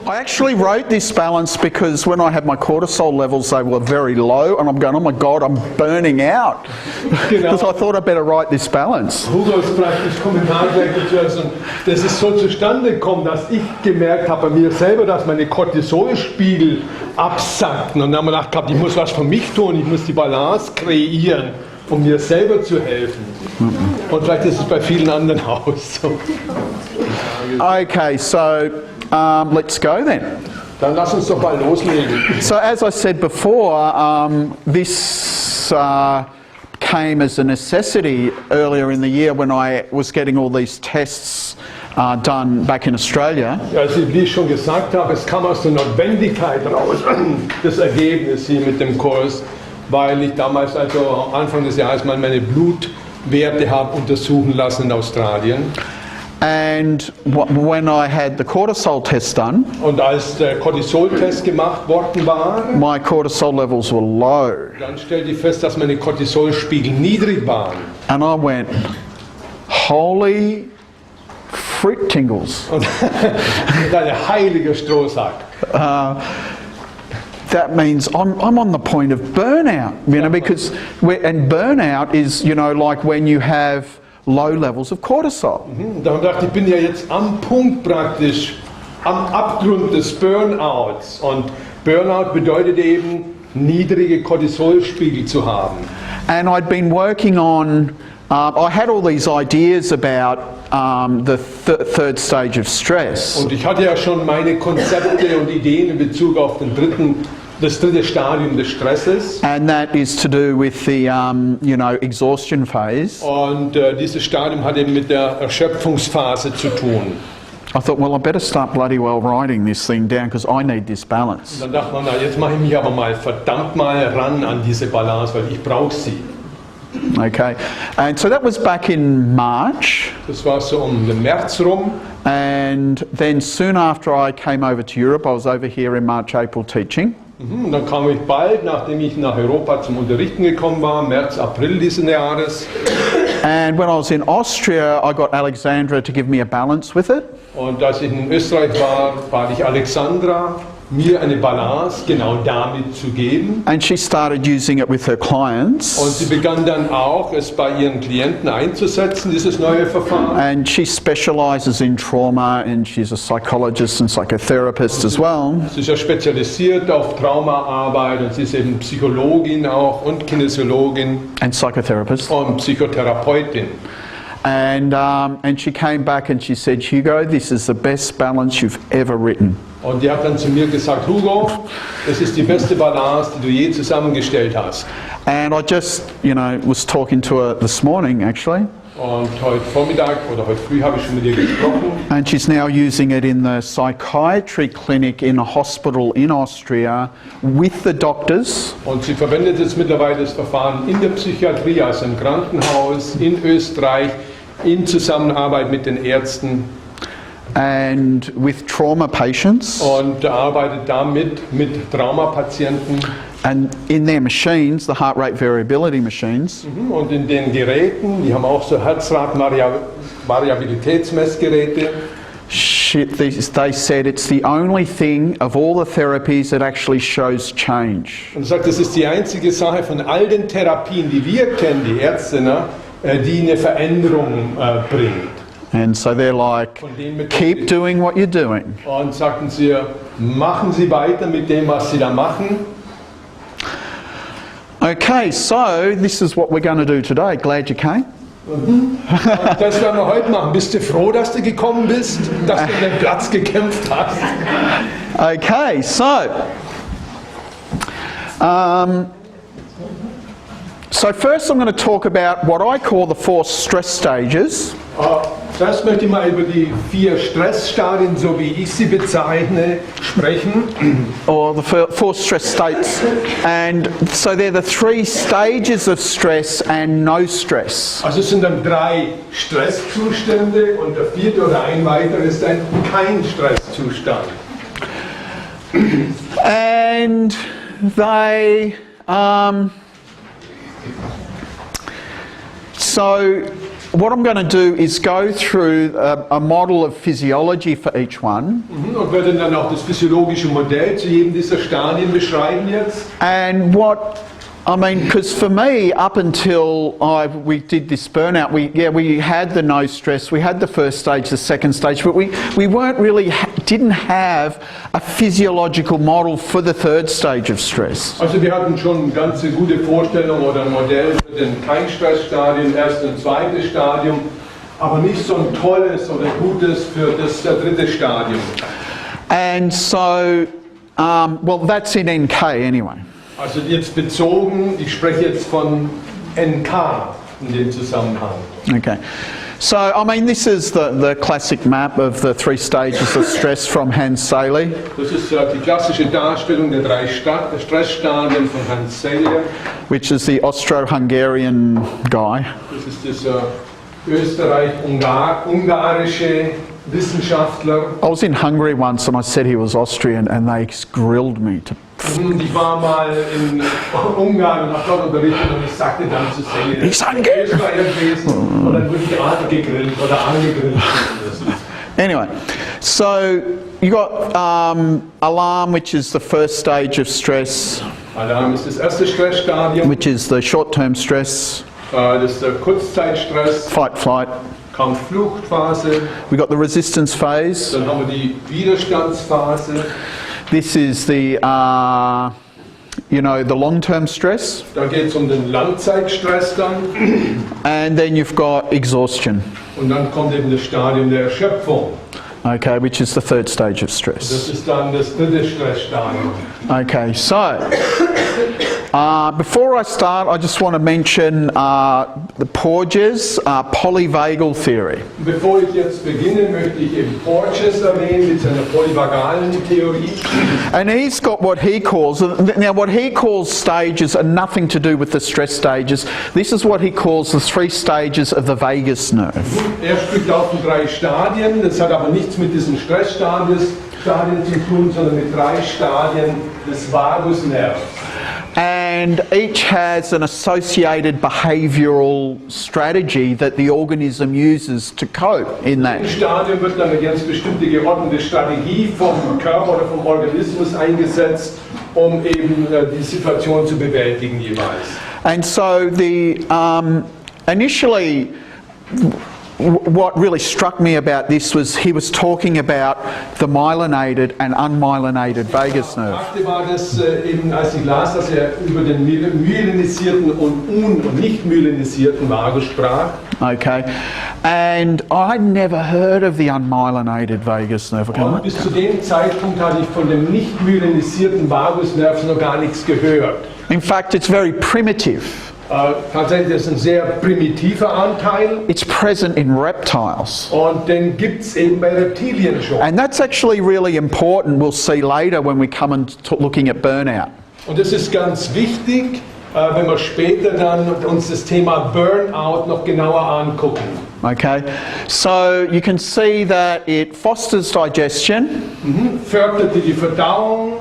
I actually wrote this balance because when I had my cortisol levels, they were very low, and I'm going, oh my God, I'm burning out. Because I thought I'd better write this balance. Hugo ist praktisch Kommentar gleich dazu. Und das ist so zustande gekommen, dass ich gemerkt habe bei mir selber, dass meine Cortisolspiegel absackten. Und dann haben wir gedacht, ich muss was für mich tun, ich muss die Balance kreieren, um mir selber zu helfen. Und vielleicht ist es bei vielen anderen auch so. Okay, so let's go then. Dann lass uns doch mal loslegen. So as I said before, this came as a necessity earlier in the year when I was getting all these tests done back in Australia. Also wie ich schon gesagt habe, es kam aus der Notwendigkeit raus, das Ergebnis hier mit dem Kurs, weil ich damals, also Anfang des Jahres, mal meine Blutwerte habe untersuchen lassen in Australien. And when I had the cortisol test done, und als der Cortisol-Test gemacht worden war, my cortisol levels were low. Dann stellte ich fest, dass meine Cortisolspiegel niedrig waren. And I went, holy fruit tingles. Und ein heiliger Strohsack. That means I'm on the point of burnout, you know, because and burnout is, you know, like when you have low levels of cortisol. Dann dachte ich, bin ja jetzt am Punkt praktisch, am Abgrund des Burnouts. Und Burnout bedeutet eben, niedrige Cortisolspiegel zu haben. And I'd been working on, I had all these ideas about the third stage of stress. Und ich hatte ja schon meine Konzepte und Ideen in Bezug auf das dritte Stadium des Stresses. And that is to do with the, you know, exhaustion phase. Und dieses Stadium hat eben mit der Erschöpfungsphase zu tun. I thought, well, I better start bloody well writing this thing down because I need this balance. Und dann dachte man, na, jetzt mache ich mich aber mal verdammt mal ran an diese Balance, weil ich brauche sie. Okay, and so that was back in March. Das war so um den März rum. And then soon after I came over to Europe, I was over here in March, April teaching. Und dann kam ich bald, nachdem ich nach Europa zum Unterrichten gekommen war, März, April diesen Jahres. And when I was in Austria, I got Alexandra to give me a balance with it. Und als ich in Österreich war, bat ich Alexandra, mir eine Balance genau damit zu geben. And she started using it with her clients. Und sie begann dann auch, es bei ihren Klienten einzusetzen, dieses neue Verfahren. And she specializes in trauma, and she's a psychologist and psychotherapist as well. Sie ist ja spezialisiert auf Traumaarbeit und sie ist eben Psychologin auch und Kinesiologin. And psychotherapist. Und Psychotherapeutin. And she came back and she said, Hugo, this is the best balance you've ever written. Und die hat dann zu mir gesagt, Hugo, es ist die beste Balance, die du je zusammengestellt hast. And I just, you know, was talking to her this morning actually. Und heute Vormittag oder heute früh habe ich schon mit ihr gesprochen. And she's now using it in the psychiatry clinic in a hospital in Austria with the doctors. Und sie verwendet jetzt mittlerweile das Verfahren in der Psychiatrie, also im Krankenhaus in Österreich, in Zusammenarbeit mit den Ärzten. And with trauma patients. Und arbeitet damit mit Traumapatienten. And in their machines, the heart rate variability machines. Und in den Geräten, die haben auch so Herzratenvariabilitätsmessgeräte. They said it's the only thing of all the therapies that actually shows change. Und sagt, das ist die einzige Sache von all den Therapien, die wir kennen, die Ärzte, ne, die eine Veränderung bringt. And so they're like, keep doing what you're doing. Und sagten sie, machen Sie weiter mit dem, was Sie da machen. Okay, so this is what we're going to do today. Glad you came. Das werden wir heute machen. Bist du froh, dass du gekommen bist, dass du den Platz gekämpft hast? Okay, so first I'm going to talk about what I call the 4 stress stages. Zuerst möchte ich mal über die 4 Stressstadien, so wie ich sie bezeichne, sprechen. Or the 4 stress states. And so they're the 3 stages of stress and no stress. Also es sind dann 3 Stresszustände und der 4. oder ein weiterer ist dann kein Stresszustand. And they, so what I'm going to do is go through a model of physiology for each one. Und werde dann auch das physiologische Modell zu jedem dieser Stadien beschreiben jetzt. And what I mean, because for me, up until we did this burnout, we had the no stress, we had the first stage, the second stage, but we weren't really didn't have a physiological model for the third stage of stress. Also wir hatten schon eine ganz gute Vorstellung oder ein Modell für den Kein-Stress-Stadium, erstes und zweites Stadium, aber nicht so ein tolles oder gutes für das dritte Stadium. And so, well, that's in NK anyway. Also jetzt bezogen, ich spreche jetzt von NK in dem Zusammenhang. Okay. So, I mean, this is the classic map of the 3 stages of stress from Hans Selye. Das ist die klassische Darstellung der 3 Stressstadien von Hans Selye. Which is the Austro-Hungarian guy. Das ist dieser österreich-ungarische Wissenschaftler. I was in Hungary once and I said he was Austrian and they grilled me to... Ich war mal in Ungarn und habe dort unterrichtet und ich sagte dann zu Selye, Ich sage gewesen und dann wurde ich angegrillt oder angegrillt. Anyway, so you got alarm, which is the first stage of stress. Alarm ist das erste Stressstadium. Which is the short-term stress. Das ist der Kurzzeitstress. Fight, flight. Kampf-Flucht-Phase. We got the resistance phase. Dann haben wir die Widerstandsphase. This is the, the long-term stress. Da geht es den Langzeitstress dann. And then you've got exhaustion. Und dann kommt eben das Stadium der Erschöpfung. Okay, which is the third stage of stress. Das ist dann das dritte Stressstadium. Okay, so before I start, I just want to mention the Porges Polyvagal theory. Bevor ich jetzt beginne, möchte ich eben Porges erwähnen mit seiner polyvagalen Theorie. And he's got what he calls, now what he calls stages are nothing to do with the stress stages. This is what he calls the 3 stages of the vagus nerve. Er spricht auch von 3 Stadien, das hat aber nichts mit diesen Stressstadien zu tun, sondern mit 3 Stadien des Vagusnervs. And each has an associated behavioural strategy that the organism uses to cope in that. Im Stadium wird dann eine ganz bestimmte geordnete Strategie vom Körper oder vom Organismus eingesetzt, um eben die Situation zu bewältigen jeweils. And so initially, what really struck me about this was he was talking about the myelinated and unmyelinated vagus nerve. War das eben, als ich las, dass er über den myelinisierten und nicht myelinisierten Vagus sprach. Okay, and I'd never heard of the unmyelinated vagus nerve. Und bis zu dem Zeitpunkt hatte ich von dem nicht myelinisierten Vagusnerv noch gar nichts gehört. In fact, it's very primitive. Tatsächlich ist ein sehr primitiver Anteil. It's present in reptiles. Und den gibt es eben bei Reptilien schon. And that's actually really important. We'll see later when we come and looking at burnout. Und das ist ganz wichtig, wenn wir später dann uns das Thema Burnout noch genauer angucken. Okay, so you can see that it fosters digestion. Fördert die Verdauung.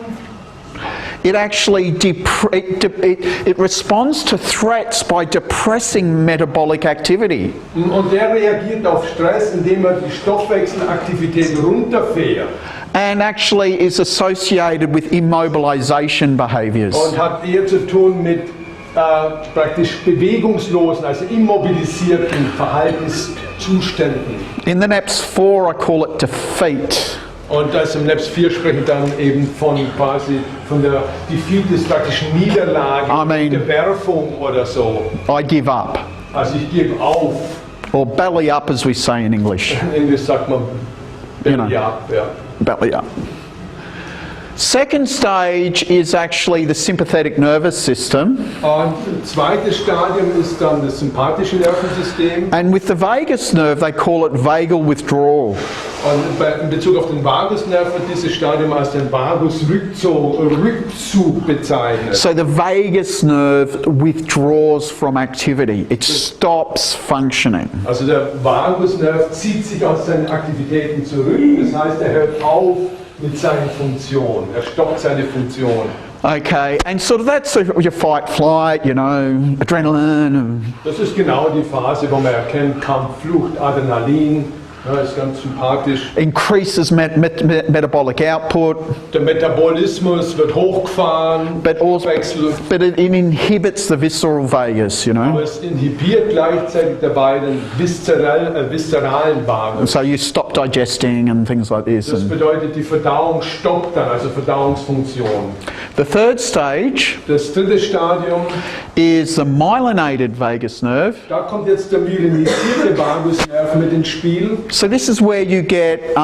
It actually it responds to threats by depressing metabolic activity. Und der reagiert auf Stress, indem er die Stoffwechselaktivität runterfährt. And actually is associated with immobilization behaviors. Und hat eher zu tun mit praktisch bewegungslosen, also immobilisierten Verhaltenszuständen. In the next 4, I call it defeat. Und als im NEPS 4 spreche ich dann eben von quasi von der Defeat ist praktisch Niederlage, Unterwerfung oder so. I give up. Also ich gebe auf. Or belly up, as we say in English. In Englisch sagt man belly up, ja. Belly up. Second stage is actually the sympathetic nervous system. Und das zweite Stadium ist dann das sympathische Nervensystem. And with the vagus nerve, they call it vagal withdrawal. Und in Bezug auf den Vagusnerv wird dieses Stadium als den Vagusrückzug bezeichnet. So the vagus nerve withdraws from activity. It stops functioning. Also der Vagusnerv zieht sich aus seinen Aktivitäten zurück. Das heißt, er hört auf mit seinen Funktionen. Er stoppt seine Funktion. Okay, and sort of that's your fight, flight, you know, adrenaline. Das ist genau die Phase, wo man erkennt, Kampf, Flucht, Adrenalin. Ja, ist ganz sympathisch. Increases metabolic output. Der Metabolismus wird hochgefahren. But it inhibits the visceral vagus, you know. Aber es inhibiert gleichzeitig dabei den viszeralen Vagus. So you stop digesting and things like this. Das bedeutet, die Verdauung stoppt dann, also Verdauungsfunktion. The third stage, das dritte Stadium, is the myelinated vagus nerve. Da kommt jetzt der myelinisierte Vagusnerv mit ins Spiel. So this is where you get,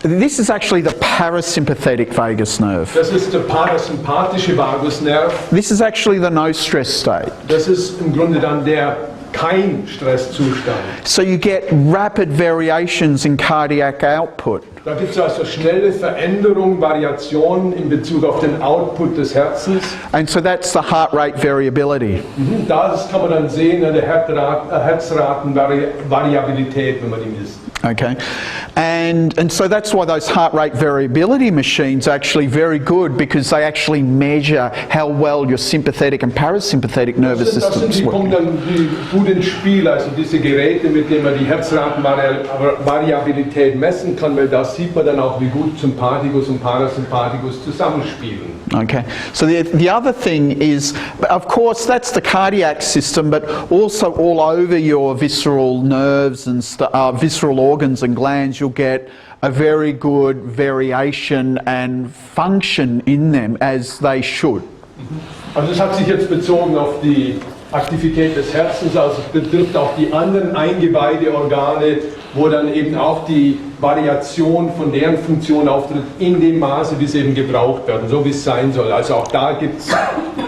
this is actually the parasympathetic vagus nerve. Das ist der parasympathische Vagusnerv. This is actually the no stress state. Das ist im Grunde dann der kein Stresszustand. So you get rapid variations in cardiac output. Da gibt es also schnelle Veränderungen, Variationen in Bezug auf den Output des Herzens. And so that's the heart rate variability. Das kann man dann sehen an der Herzratenvariabilität, wenn man die misst. Okay, and so that's why those heart rate variability machines are actually very good, because they actually measure how well your sympathetic and parasympathetic nervous Das sind systems die work. Punkte, die gut ins Spiel, also diese Geräte, mit denen man die Herzratenvariabilität messen kann, weil da sieht man dann auch, wie gut Sympathikus und Parasympathikus zusammenspielen. Okay, so the other thing is, of course, that's the cardiac system, but also all over your visceral nerves and visceral organs and glands, you'll get a very good variation and function in them as they should. Also das hat sich jetzt bezogen auf die Aktivität des Herzens, also es betrifft auch die anderen Eingeweideorgane, wo dann eben auch die Variation von deren Funktion auftritt in dem Maße, wie sie eben gebraucht werden, so wie es sein soll. Also auch da gibt es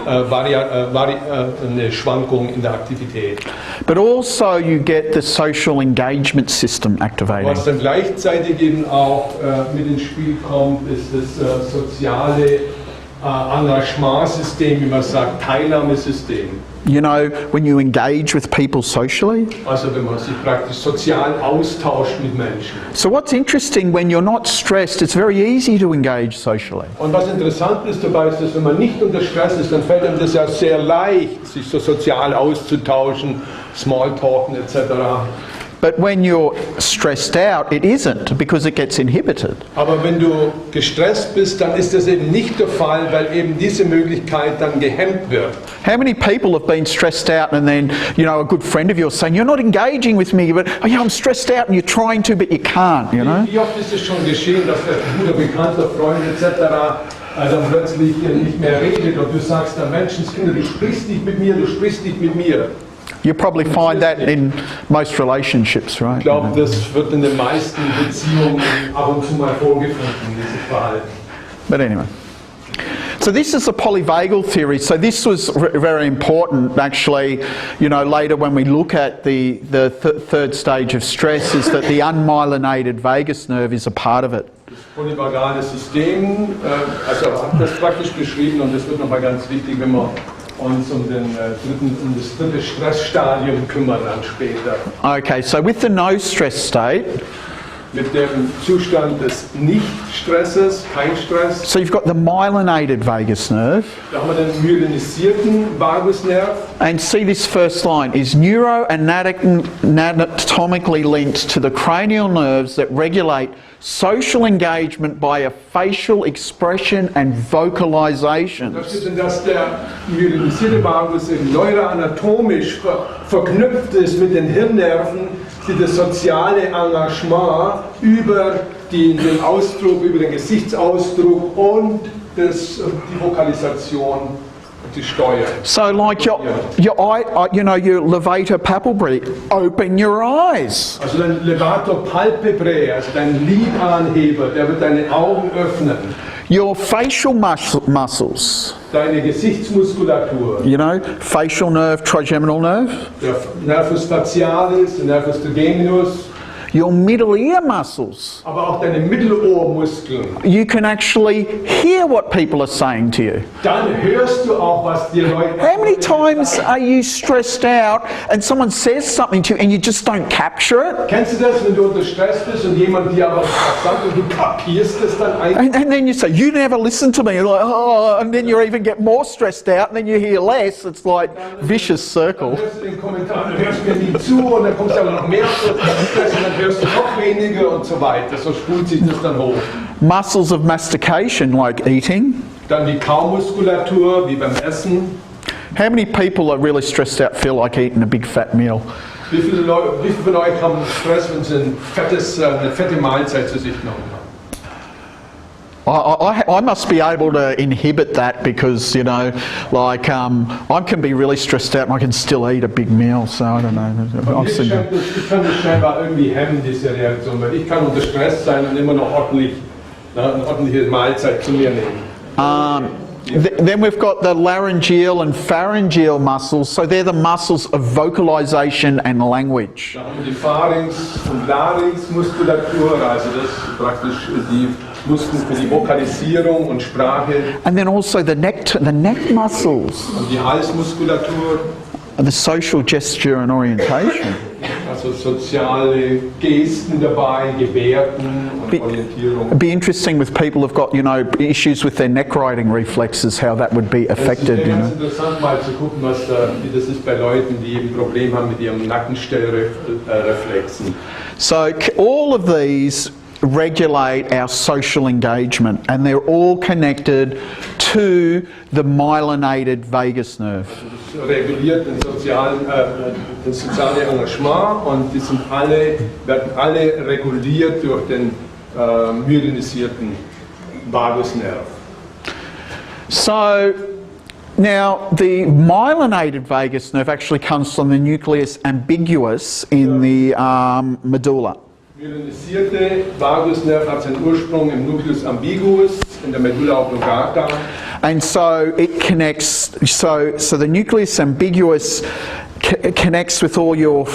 eine Schwankung in der Aktivität. But also you get the social engagement system activating. Was dann gleichzeitig eben auch mit ins Spiel kommt, ist das soziale Engagementsystem, wie man sagt, Teilnahmesystem. You know, when you engage with people socially. Also wenn man sich praktisch sozial austauscht mit Menschen. So what's interesting, when you're not stressed, it's very easy to engage socially. Und was interessant ist dabei, ist, dass wenn man nicht unter Stress ist, dann fällt einem das ja sehr leicht, sich so sozial auszutauschen, Smalltalken etc. But when you're stressed out, it isn't, because it gets inhibited. Aber wenn du gestresst bist, dann ist das eben nicht der Fall, weil eben diese Möglichkeit dann gehemmt wird. How many people have been stressed out and then, you know, a good friend of yours saying, you're not engaging with me, but oh yeah, I'm stressed out, and you're trying to, but you can't, you know? Wie oft ist es schon geschehen, dass der guter bekannter Freund etc. Dann plötzlich nicht mehr redet und du sagst dann, Menschenskinder, du sprichst nicht mit mir, du sprichst nicht mit mir. You probably find that in most relationships, right? Ich glaube, das wird in den meisten Beziehungen ab und zu mal vorgefunden, dieses Verhalten. But anyway. So this is the polyvagal theory. So this was very important, actually, you know, later when we look at the third stage of stress, is that the unmyelinated vagus nerve is a part of it. Das polyvagale System, also hat das praktisch beschrieben, und das wird nochmal ganz wichtig, wenn wir uns um das dritte Stressstadium kümmern dann später. Okay, so with the no stress state, mit dem Zustand des Nicht-Stresses, kein Stress. So you've got the myelinated vagus nerve. Da haben wir den myelinischen Vagusnerv. And see this first line is neuroanatomically linked to the cranial nerves that regulate social engagement by a facial expression and vocalization. Da steht denn, dass der myelinisierte Vagus neuroanatomisch verknüpft ist mit den Hirnnerven, die das soziale Engagement über den Ausdruck, über den Gesichtsausdruck und die Vokalisation, die Steuer. So like your eye, you know, your levator palpebrae, open your eyes. Also dein levator palpebrae, also dein Lidanheber, der wird deine Augen öffnen. Your facial muscles. Deine Gesichtsmuskulatur. You know, facial nerve, trigeminal nerve. Der Nervus facialis, der Nervus trigeminus. your middle ear muscles. aber auch deine Mittelohrmuskeln. You can actually hear what people are saying to you. Dann hörst du auch, was dir Leute... How many times are you stressed out and someone says something to you and you just don't capture it? Kennst du das, wenn du unter Stress bist und jemand dir aber was sagt und du kapierst es dann eigentlich? And then you say, you never listen to me. You're like, oh, and then you even get more stressed out and then you hear less. It's like vicious circle. Dann hörst du den Kommentar, du hörst mir nie zu und dann kommst du aber noch mehr Stress und dann hörst du noch weniger und so weiter. So spult sich das dann hoch. Muscles of mastication, like eating. Dann die Kaumuskulatur, wie beim Essen. How many people are really stressed out feel like eating a big fat meal? Wie viele von euch haben Stress, wenn sie eine fette Mahlzeit zu sich genommen haben? I must be able to inhibit that because, you know, like I can be really stressed out and I can still eat a big meal, so I don't know. Ich kann das scheinbar irgendwie hemmen, diese Reaktion, weil ich kann unter Stress sein und immer noch ordentlich, eine ordentliche Mahlzeit zu mir nehmen. Then we've got the laryngeal and pharyngeal muscles, so they're the muscles of vocalization and language. Da haben wir die Pharynx- und Larynxmuskulatur, also das ist praktisch die Muskeln für die Vokalisierung und Sprache. And then also the neck muscles, Und die Halsmuskulatur, the social gesture and orientation. also soziale Gesten dabei, Gebärden und Orientierung. It'd be interesting with people who've got, you know, issues with their neck writing reflexes, how that would be affected, Es ist you ganz know. interessant mal zu gucken, wie das ist bei Leuten, die ein Problem haben mit ihrem Nackenstellreflexen. So all of these regulate our social engagement and they're all connected to the myelinated vagus nerve. Das reguliert das soziale Engagement und werden alle reguliert durch den myelinisierten Vagusnerv. So now the myelinated vagus nerve actually comes from the nucleus ambiguus in the medulla. Myelinisierte Vagusnerv hat seinen Ursprung im Nucleus ambiguus in der Medulla oblongata. And so it connects, so the nucleus ambiguus connects with all your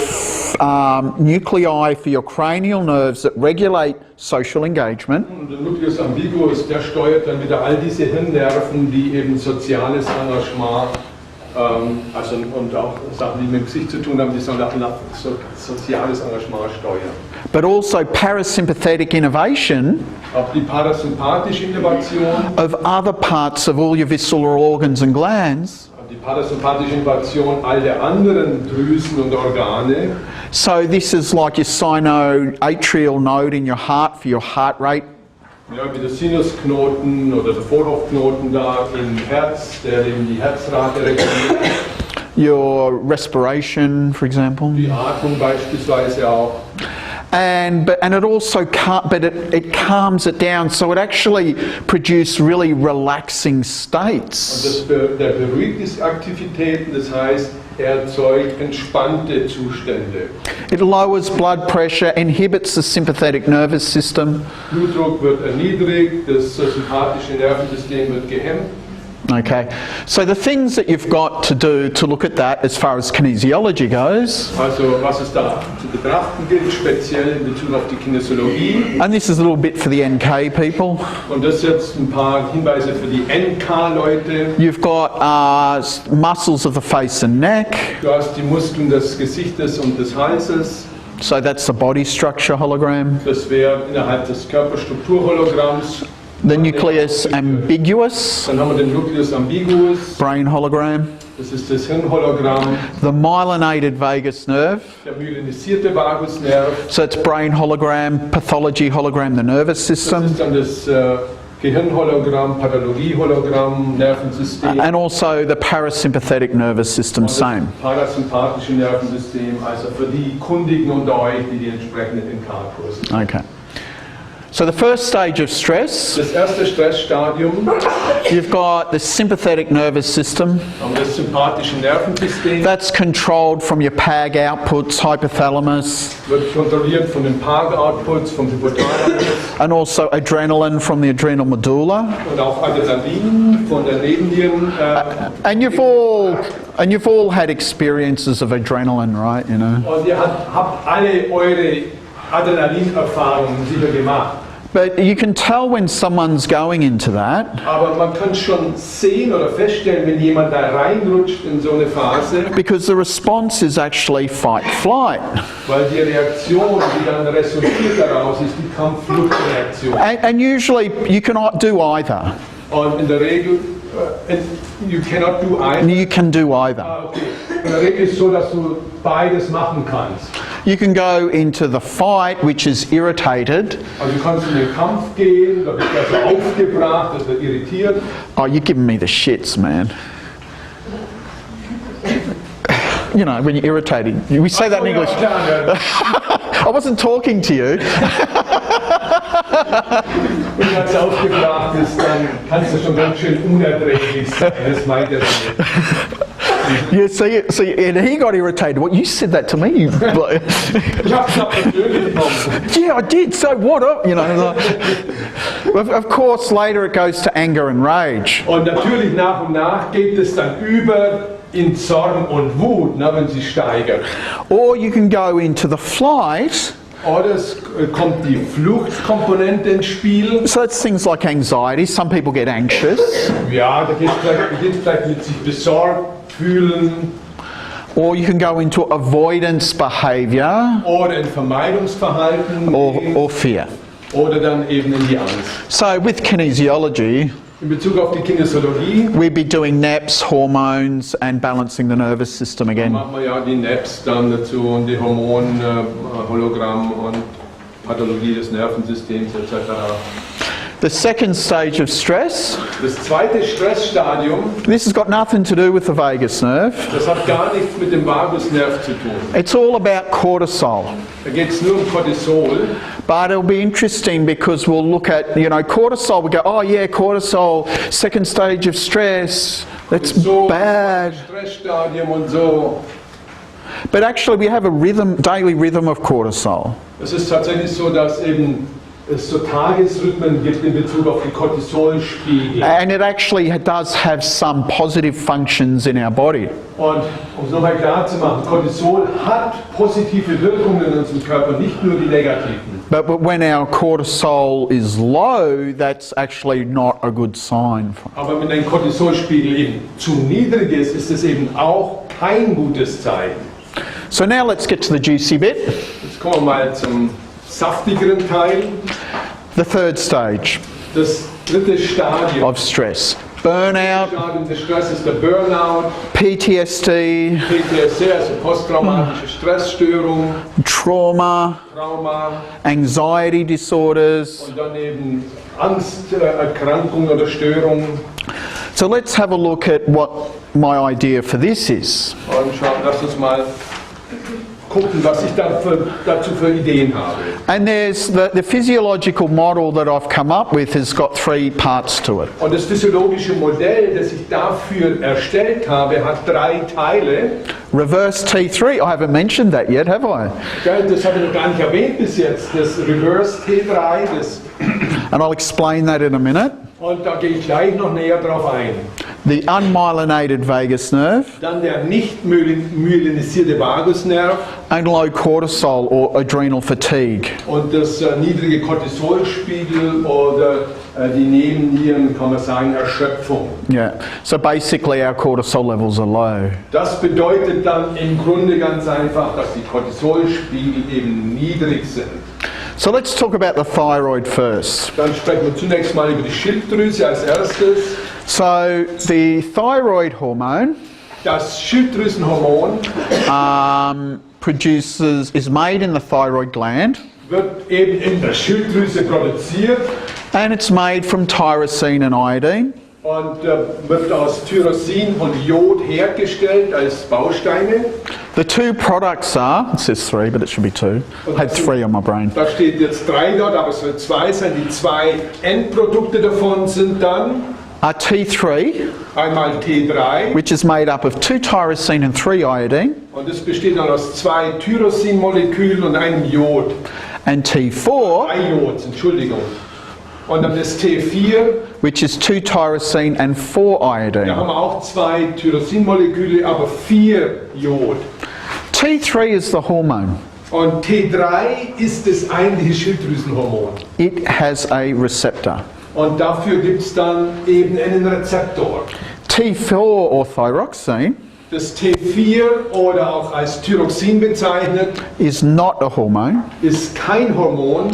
nuclei for your cranial nerves that regulate social engagement. Und der Nucleus ambiguus, der steuert dann wieder all diese Hirnnerven, die eben soziales Engagement, und auch Sachen, die mit dem Gesicht zu tun haben, die sollen soziales Engagement steuern. But also parasympathetic innervation Auch die parasympathische Innervation, of other parts of all your visceral organs and glands. die parasympathische Innervation all der anderen Drüsen und Organe. So this is like your sinoatrial node in your heart for your heart rate. Ja, wie der Sinusknoten oder der Vorhofknoten da im Herz, der eben die Herzrate reguliert. Your respiration, for example. Die Atmung beispielsweise auch. And it also it calms it down, so it actually produces really relaxing states. Der beruhigt diese Aktivitäten, das heißt, er erzeugt entspannte Zustände. It lowers blood pressure, inhibits the sympathetic nervous system. Blutdruck wird erniedrigt, das sympathische Nervensystem wird gehemmt. Okay, so the things that you've got to do to look at that as far as kinesiology goes, Also was es da zu betrachten gilt, speziell in Bezug auf die Kinesiologie. and this is a little bit for the NK people. Und das jetzt ein paar Hinweise für die NK-Leute. You've got muscles of the face and neck, Du hast die Muskeln des Gesichtes und des Halses. so that's the body structure hologram. Das wäre innerhalb des Körperstrukturhologramms. The nucleus ambiguus, Dann haben wir den Nucleus ambiguus. brain hologram. Das ist das Hirnhologramm. The myelinated vagus nerve, Der myelinisierte Vagusnerv. so it's brain hologram, pathology hologram, the nervous Das system, ist dann das Gehirnhologramm, Pathologiehologramm, Nervensystem. and also the parasympathetic nervous system, Und das same. parasympathische Nervensystem, also für die Kundigen unter euch, die entsprechenden NK-Kurse. Okay. So the first stage of stress, Das erste Stressstadium you've got the sympathetic nervous system. haben wir das sympathische Nervensystem, That's controlled from your PAG outputs, hypothalamus, wird kontrolliert von den PAG-Outputs, vom Hypothalamus and also adrenaline from the adrenal medulla. und auch Adrenalin von der Nebennieren. And you've all had experiences of adrenaline, right? You know. Und ihr habt alle eure Adrenalinerfahrungen sicher gemacht. But you can tell when someone's going into that Aber man kann schon sehen oder feststellen, wenn jemand da reinrutscht in so eine Phase, because the response is actually fight-flight. weil die Reaktion, die dann resultiert daraus, ist die Kampf-Flucht-Reaktion. And usually you cannot do either. Und in der Regel, you cannot do either. You can do either. Okay. In der Regel ist es so, dass du beides machen kannst. You can go into the fight, which is irritated. Also du kannst in den Kampf gehen, da bist du also aufgebracht, das wird irritiert. Oh, you're giving me the shits, man. You know, when you're irritated. We say that in English. I wasn't talking to you. Wenn du ganz aufgebracht bist, dann kannst du schon ganz schön unerträglich sein. Das meint er damit. Yeah, see, and he got irritated. What, you said that to me? You Ich hab's persönlich genommen. yeah, I did. So what? You know. Of course, later it goes to anger and rage. Und natürlich nach und nach geht es dann über in Zorn und Wut, ne, wenn sie steigert. Or you can go into the flight. Oder es kommt die Fluchtkomponente ins Spiel. So it's things like anxiety. Some people get anxious. Ja, da geht es vielleicht mit sich besorgt fühlen. Or you can go into avoidance behavior Oder in Vermeidungsverhalten. or fear. Oder dann eben in die Angst. So with kinesiology, In Bezug auf die Kinesiologie we'd be doing naps, hormones and balancing the nervous system again. machen wir ja die NAPs dann dazu und die Hormon, Hologramm und Pathologie des Nervensystems etc. The second stage of stress, Das zweite Stressstadium, this has got nothing to do with the vagus nerve. das hat gar nichts mit dem Vagusnerv zu tun. It's all about cortisol. Da geht es nur um Cortisol. But it'll be interesting because we'll look at, you know, cortisol, we go, oh yeah, cortisol, second stage of stress, that's So bad. Stressstadium und so. But actually we have a rhythm, daily rhythm of cortisol. Es ist tatsächlich so, dass eben es so Tagesrhythmen gibt in Bezug auf den Cortisolspiegel. And it actually does have some positive functions in our body. Und um es nochmal klar zu machen, Cortisol hat positive Wirkungen in unserem Körper, nicht nur die negativen. But when our cortisol is low, that's actually not a good sign. Aber wenn dein Cortisolspiegel eben zu niedrig ist, ist es eben auch kein gutes Zeichen. So now let's get to the juicy bit, Jetzt kommen wir mal zum saftigeren Teil. the third stage Das dritte Stadium. of stress. Burnout, Stadium des Stresses ist der Burnout, PTSD, PTSD, also posttraumatische Stressstörung, trauma, Trauma anxiety disorders. und dann eben Angsterkrankung oder Störung. So let's have a look at what my idea for this is. Und schauen, lass uns mal gucken, was ich dazu für Ideen habe. And there's the physiological model that I've come up with has got three parts to it. Und das physiologische Modell, das ich dafür erstellt habe, hat 3 Teile. Reverse T3, I haven't mentioned that yet, have I? Das habe ich noch gar nicht erwähnt bis jetzt. Das Reverse T3, And I'll explain that in a minute. und da gehe ich gleich noch näher drauf ein. The unmyelinated vagus nerve Dann der nicht myelinisierte Vagusnerv and low cortisol or adrenal fatigue. und das niedrige Cortisolspiegel oder die Nebennieren, kann man sagen, Erschöpfung. Yeah. So basically our cortisol levels are low. Das bedeutet dann im Grunde ganz einfach, dass die Cortisolspiegel eben niedrig sind. So let's talk about the thyroid first. Dann sprechen wir zunächst mal über die Schilddrüse als erstes. So the thyroid hormone Das Schilddrüsenhormon is made in the thyroid gland, wird eben in der Schilddrüse produziert and it's made from tyrosine and iodine. und wird aus Tyrosin und Jod hergestellt als Bausteine. The two products are, it says 3, but it should be 2. I had 3 on my brain. Da steht jetzt 3 dort, aber es wird 2 sein. Die 2 Endprodukte davon sind dann T3, einmal T3 which is made up of 2 tyrosine and 3 iodine, und es besteht dann aus 2 Tyrosinmolekülen und einem Jod. and T4, 3 Jods, Entschuldigung. Und dann das T4, which is 2 tyrosine and 4 da haben iodine. wir auch 2 Tyrosinmoleküle, aber 4 Jod. T3 is the hormone. Und T3 ist das eigentliche Schilddrüsenhormon. It has a receptor. Und dafür gibt es dann eben einen Rezeptor. T4 or thyroxine Das T4 oder auch als Thyroxin bezeichnet, is not a hormone ist kein Hormon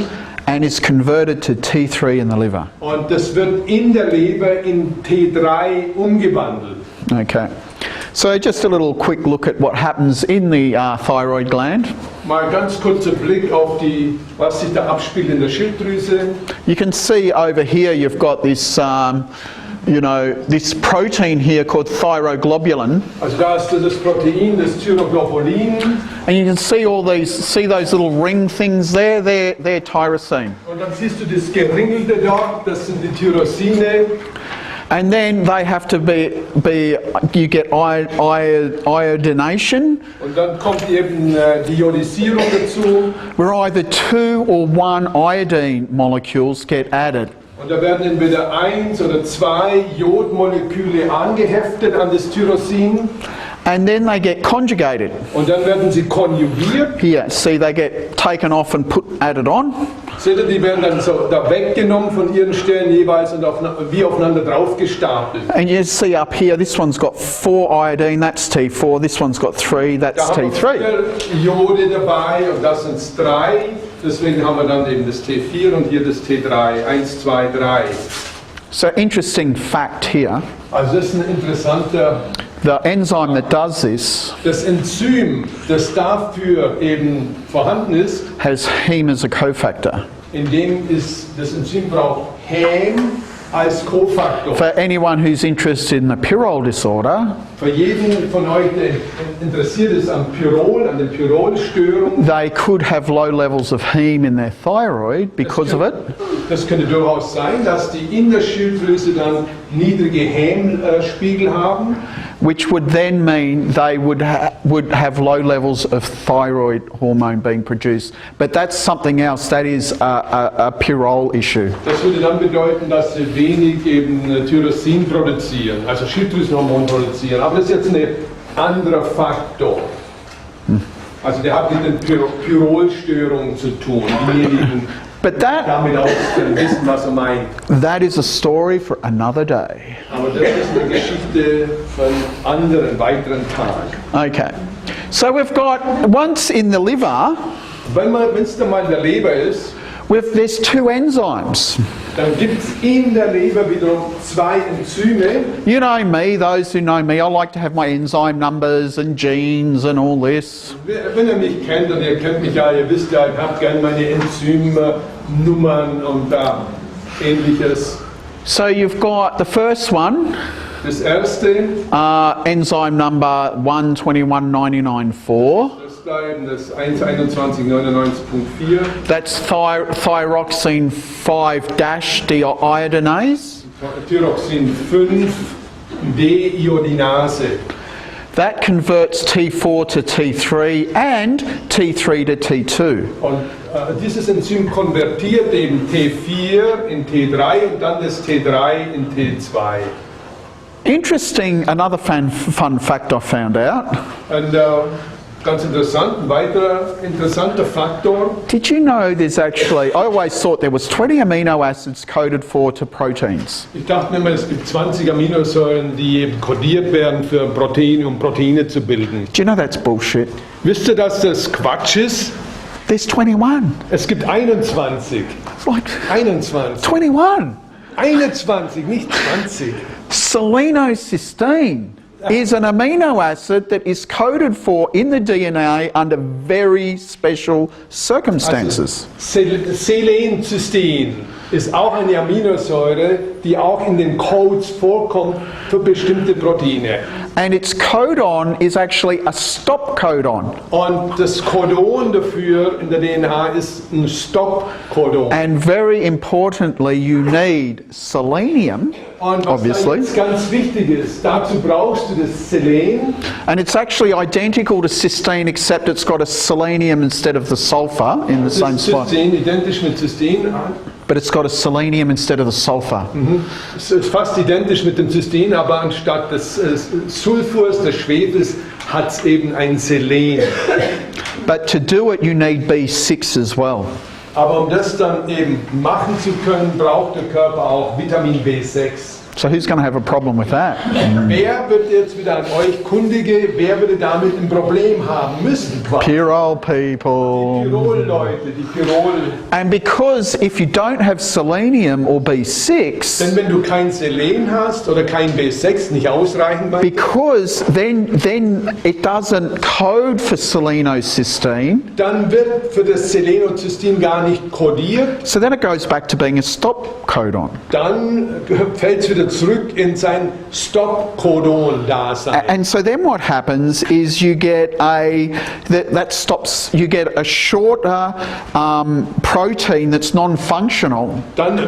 and is converted to T3 in the liver. und das wird in der Leber in T3 umgewandelt. Okay. So just a little quick look at what happens in the thyroid gland. Mal ganz kurzer Blick auf was sich da abspielt in der Schilddrüse. You can see over here you've got this, this protein here called thyroglobulin, Also da ist das Protein, das Thyroglobulin. and you can see those little ring things there. They're tyrosine, Und dann siehst du das Geringelte dort, das sind die Tyrosine. and then they have to you get iodination, Und dann kommt eben die Ionisierung dazu. where either 2 or 1 iodine molecules get added. Und da werden entweder 1 oder 2 Jodmoleküle angeheftet an das Tyrosin. And then they get conjugated. Und dann werden sie konjugiert. Here, see, they get taken off and added on. Seht ihr, die werden dann so da weggenommen von ihren Stellen jeweils und wie aufeinander drauf gestapelt. And you see up here, this one's got 4 iodine, that's T4. This one's got 3, Da that's haben wir T3. 4 Jode dabei und das sind 3. Deswegen haben wir dann eben das T4 und hier das T3. 1, 2, 3. So interesting fact here. Also das ist ein interessanter... The enzyme that does this Das Enzym, das dafür eben vorhanden ist, has heme as a cofactor. in dem ist das Enzym braucht Häm als Kofaktor. For anyone who's interested in the Pyrrole disorder, Für jeden von euch, der interessiert ist an Pyrrol, an den Pyrrolstörungen, they could have low levels of heme in their thyroid because of it. das könnte durchaus sein, dass die in der Schilddrüse dann niedrige Hämspiegel haben. Which would then mean they would have low levels of thyroid hormone being produced. But that's something else. That is a Pyrrole issue. Das würde dann bedeuten, dass sie wenig eben Tyrosin produzieren, also Schilddrüsenhormon produzieren. Aber das ist jetzt ein anderer Faktor. Also der hat mit den Pyrrolstörungen zu tun. Diejenigen, But damit auskennen, wissen, was er meint. that is a story for another day. Aber das ist eine Geschichte von anderen, weiteren Tagen. Okay. So we've got, once in the liver, Wenn es dann mal in der Leber ist, there's 2 enzymes. dann gibt es in der Leber wiederum 2 Enzyme. You know me, those who know me, I like to have my enzyme numbers and genes and all this. Wenn ihr mich kennt, und ihr kennt mich ja, ihr wisst ja, ich habe gerne meine Enzymnummern und ähnliches. So you've got the first one, Das erste, enzyme number 121994. das ist da eben das 1,21,99.4. That's thyroxine 5-deiodinase. Thyroxin 5 Deiodinase. That converts T4 to T3 and T3 to T2. Und dieses Enzym konvertiert eben T4 in T3 und dann das T3 in T2. Interesting, another fun fact I found out. Und ganz interessant, ein weiterer interessanter Faktor. Did you know there's actually, I always thought there was 20 amino acids coded for to proteins. Ich dachte mir immer, es gibt 20 Aminosäuren, die eben kodiert werden für Proteine, um Proteine zu bilden. Do you know that's bullshit? Wisst ihr, dass das Quatsch ist? There's 21. Es gibt 21. It's like 21. 21. 21, nicht 20. Selenocysteine is an amino acid that is coded for in the DNA under very special circumstances. Selencystein ist auch eine Aminosäure, die auch in den Codes vorkommt für bestimmte Proteine. And its codon is actually a stop codon. Und das Codon dafür in der DNA ist ein Stop-Codon. And very importantly, you need selenium, Und was obviously. jetzt ganz wichtig ist, dazu brauchst du das Selen. And it's actually identical to cysteine, except it's got a selenium instead of the sulfur in the Das same ist spot. Cystein, identisch mit Cystein. But it's got a selenium instead of the sulfur. Es ist fast identisch mit dem Cystein, aber anstatt des Sulfurs, des Schwefels, hat es eben ein Selen. But to do it, you need B6 as well. Aber um das dann eben machen zu können, braucht der Körper auch Vitamin B6. So who's going to have a problem with that? Wer wird jetzt wieder an euch Kundige, wer würde damit ein Problem haben müssen? Tirol Die people. Tirol-Leute, die Tirol. And because if you don't have selenium or B6, Denn wenn du kein Selen hast oder kein B6, nicht ausreichend bei because then it doesn't code for selenocysteine, dann wird für das Selenozystin gar nicht kodiert. so then it goes back to being a stop codon. Dann fällt es wieder zurück in sein Stop-Codon-Dasein. And so then what happens is you get you get a shorter protein that's non-functional. Dann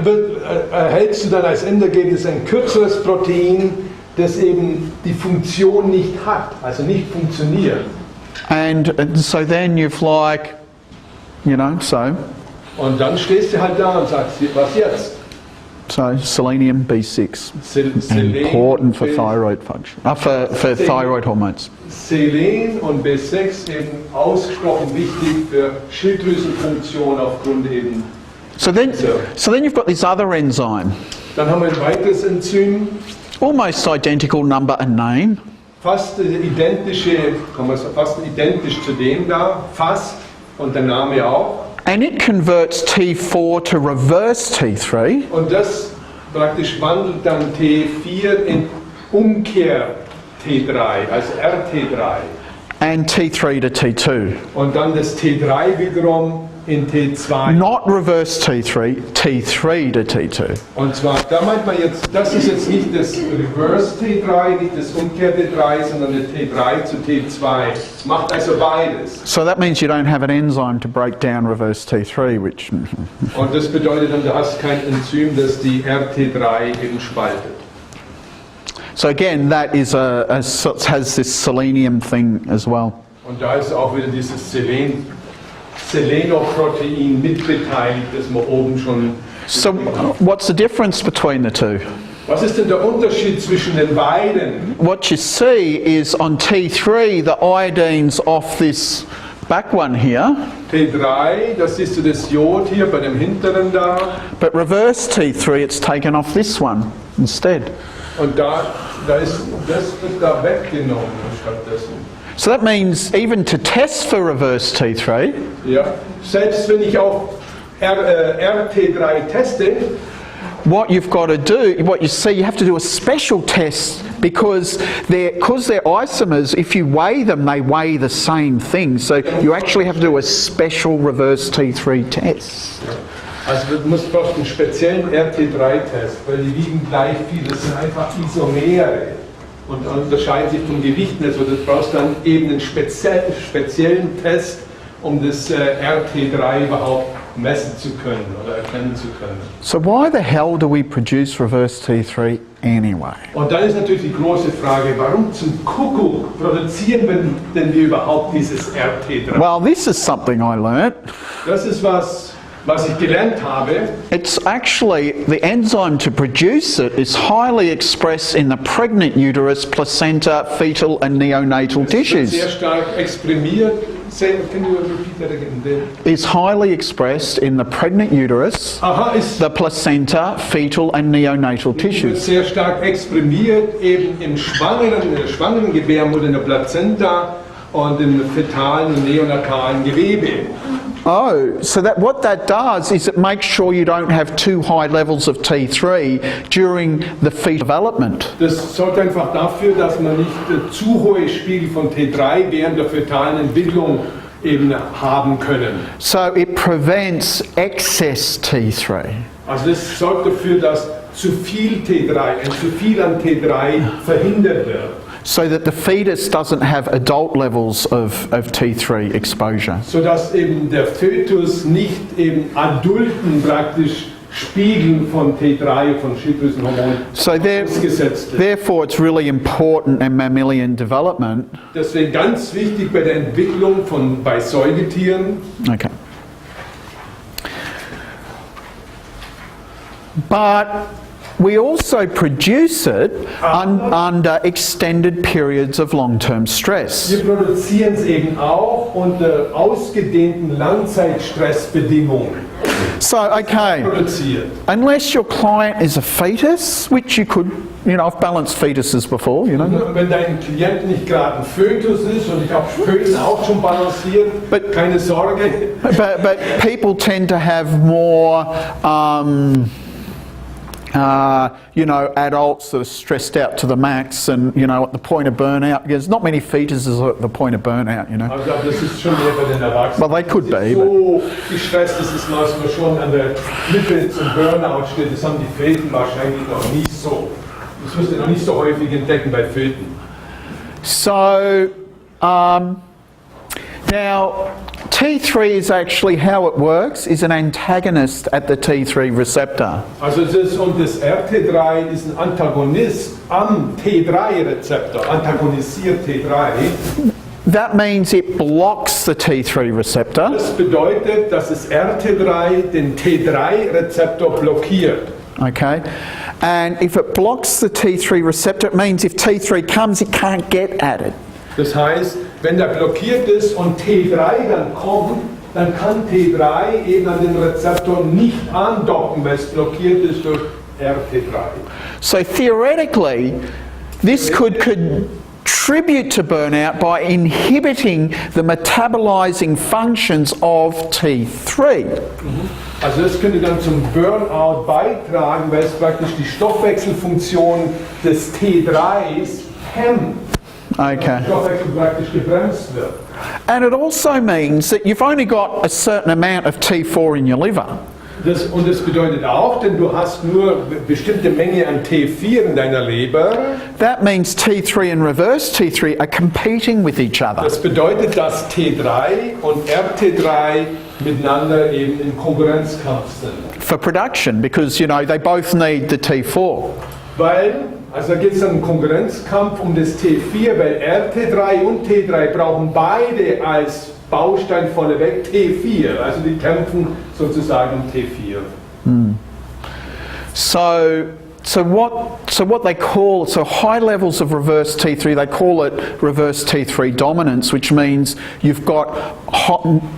erhältst du dann als Endergebnis ein kürzeres Protein, das eben die Funktion nicht hat, also nicht funktioniert. And so then you've like, so Und dann stehst du halt da und sagst, was jetzt? selenium B6, Selen, important for thyroid function, for thyroid hormones. Selen und B6 eben ausgesprochen wichtig für Schilddrüsenfunktion aufgrund eben. So then you've got this other enzyme, Dann haben wir ein weiteres Enzym, almost identical number and name, fast identisch zu dem da, fast, und der Name auch. and it converts T4 to reverse T3. Und das praktisch wandelt dann T4 in Umkehr T3, also RT3. And T3 to T2. Und dann das T3 wiederum in T2. Not reverse T3, T3 to T2. Und zwar, da meint man jetzt, das ist jetzt nicht das Reverse T3, nicht das Umkehr T3, sondern das T3 zu T2. Macht also beides. So that means you don't have an enzyme to break down reverse T3, which... Und das bedeutet dann, du hast kein Enzym, das die RT3 eben spaltet. So again, that is has this selenium thing as well. Und da ist auch wieder dieses Selenoprotein mitbeteiligt, das wir oben schon... So what's the difference between the two? Was ist denn der Unterschied zwischen den beiden? What you see is on T3, the iodine's off this back one here, T3, das siehst du das Jod hier bei dem hinteren da. but reverse T3, it's taken off this one instead. Und das wird da weggenommen stattdessen. So that means even to test for reverse T3, Ja. Selbst wenn ich auf RT3 teste, what you've got to do, what you see, you have to do a special test because they're isomers, if you weigh them, they weigh the same thing. So you actually have to do a special reverse T3 test. also du brauchst einen speziellen RT3-Test, weil die wiegen gleich viel, das sind einfach Isomere und unterscheiden sich vom Gewicht nicht. Also du brauchst dann eben einen speziellen Test, um das RT3 überhaupt messen zu können oder erkennen zu können. So why the hell do we produce reverse T3 anyway? Und dann ist natürlich die große Frage, warum zum Kuckuck produzieren wir denn wir überhaupt dieses RT3? Well, this is something I learnt. Das ist was ich gelernt habe. It's actually, the enzyme to produce it is highly expressed in the pregnant uterus, placenta, fetal and neonatal tissues. Sehr stark exprimiert. Can you repeat that again? Is highly expressed in the pregnant uterus, the placenta, fetal and neonatal Wird tissues. sehr stark exprimiert eben in der schwangeren Gebärmutter, in der Plazenta und im fetalen und neonatalen Gewebe. Oh, so what that does is it makes sure you don't have too high levels of T3 during the fetal development. Das sorgt einfach dafür, dass man nicht zu hohe Spiegel von T3 während der fetalen Entwicklung eben haben können. So it prevents excess T3. Also das sorgt dafür, dass zu viel an T3 verhindert wird. So that the fetus doesn't have adult levels of T3 exposure. Sodass eben der Fötus nicht eben adulten praktisch Spiegeln von T3, von Schilddrüsenhormonen ausgesetzt ist. Therefore it's really important in mammalian development. Deswegen ganz wichtig bei der Entwicklung bei Säugetieren. Okay. But we also produce it under extended periods of long-term stress. Wir produzieren es eben auch unter ausgedehnten Langzeitstressbedingungen. So, okay, Produziert. unless your client is a fetus, which you could, you know, I've balanced fetuses before, you know. Wenn dein Klient nicht gerade ein Fötus ist, und ich habe Föten auch schon balanciert, keine Sorge. But people tend to have more, you know, adults that are stressed out to the max and, you know, at the point of burnout. There's not many fetuses at the point of burnout, you know. Ich glaube, das ist schon mehr bei den Erwachsenen. Well, they could be. So gestresst ist es, dass man schon an der Lippe zum Burnout steht. Das haben die Föten wahrscheinlich noch nicht so. Das wirst du noch nicht so häufig entdecken bei Föten. So, now, T3 is actually how it works, is an antagonist at the T3 receptor. Also das RT3 ist ein Antagonist am T3-Rezeptor, antagonisiert T3. That means it blocks the T3 receptor. Das bedeutet, dass das RT3 den T3-Rezeptor blockiert. Okay, and if it blocks the T3 receptor, it means if T3 comes, it can't get at it. Das heißt, wenn der blockiert ist und T3 dann kommt, dann kann T3 eben an den Rezeptor nicht andocken, weil es blockiert ist durch RT3. So theoretically, this could contribute to burnout by inhibiting the metabolizing functions of T3. Also das könnte dann zum Burnout beitragen, weil es praktisch die Stoffwechselfunktion des T3s hemmt. Okay. Stoffwechsel praktisch gebremst wird. And it also means that you've only got a certain amount of T4 in your liver. Und das bedeutet auch, denn du hast nur eine bestimmte Menge an T4 in deiner Leber. That means T3 and reverse T3 are competing with each other. Das bedeutet, dass T3 und RT3 miteinander eben im Konkurrenzkampf sind. For production, because, you know, they both need the T4. Weil, also da geht es einen Konkurrenzkampf um das T4, weil RT3 und T3 brauchen beide als Baustein vorneweg T4, also die kämpfen sozusagen um T4. So what they call, so high levels of reverse T3, they call it reverse T3 dominance, which means you've got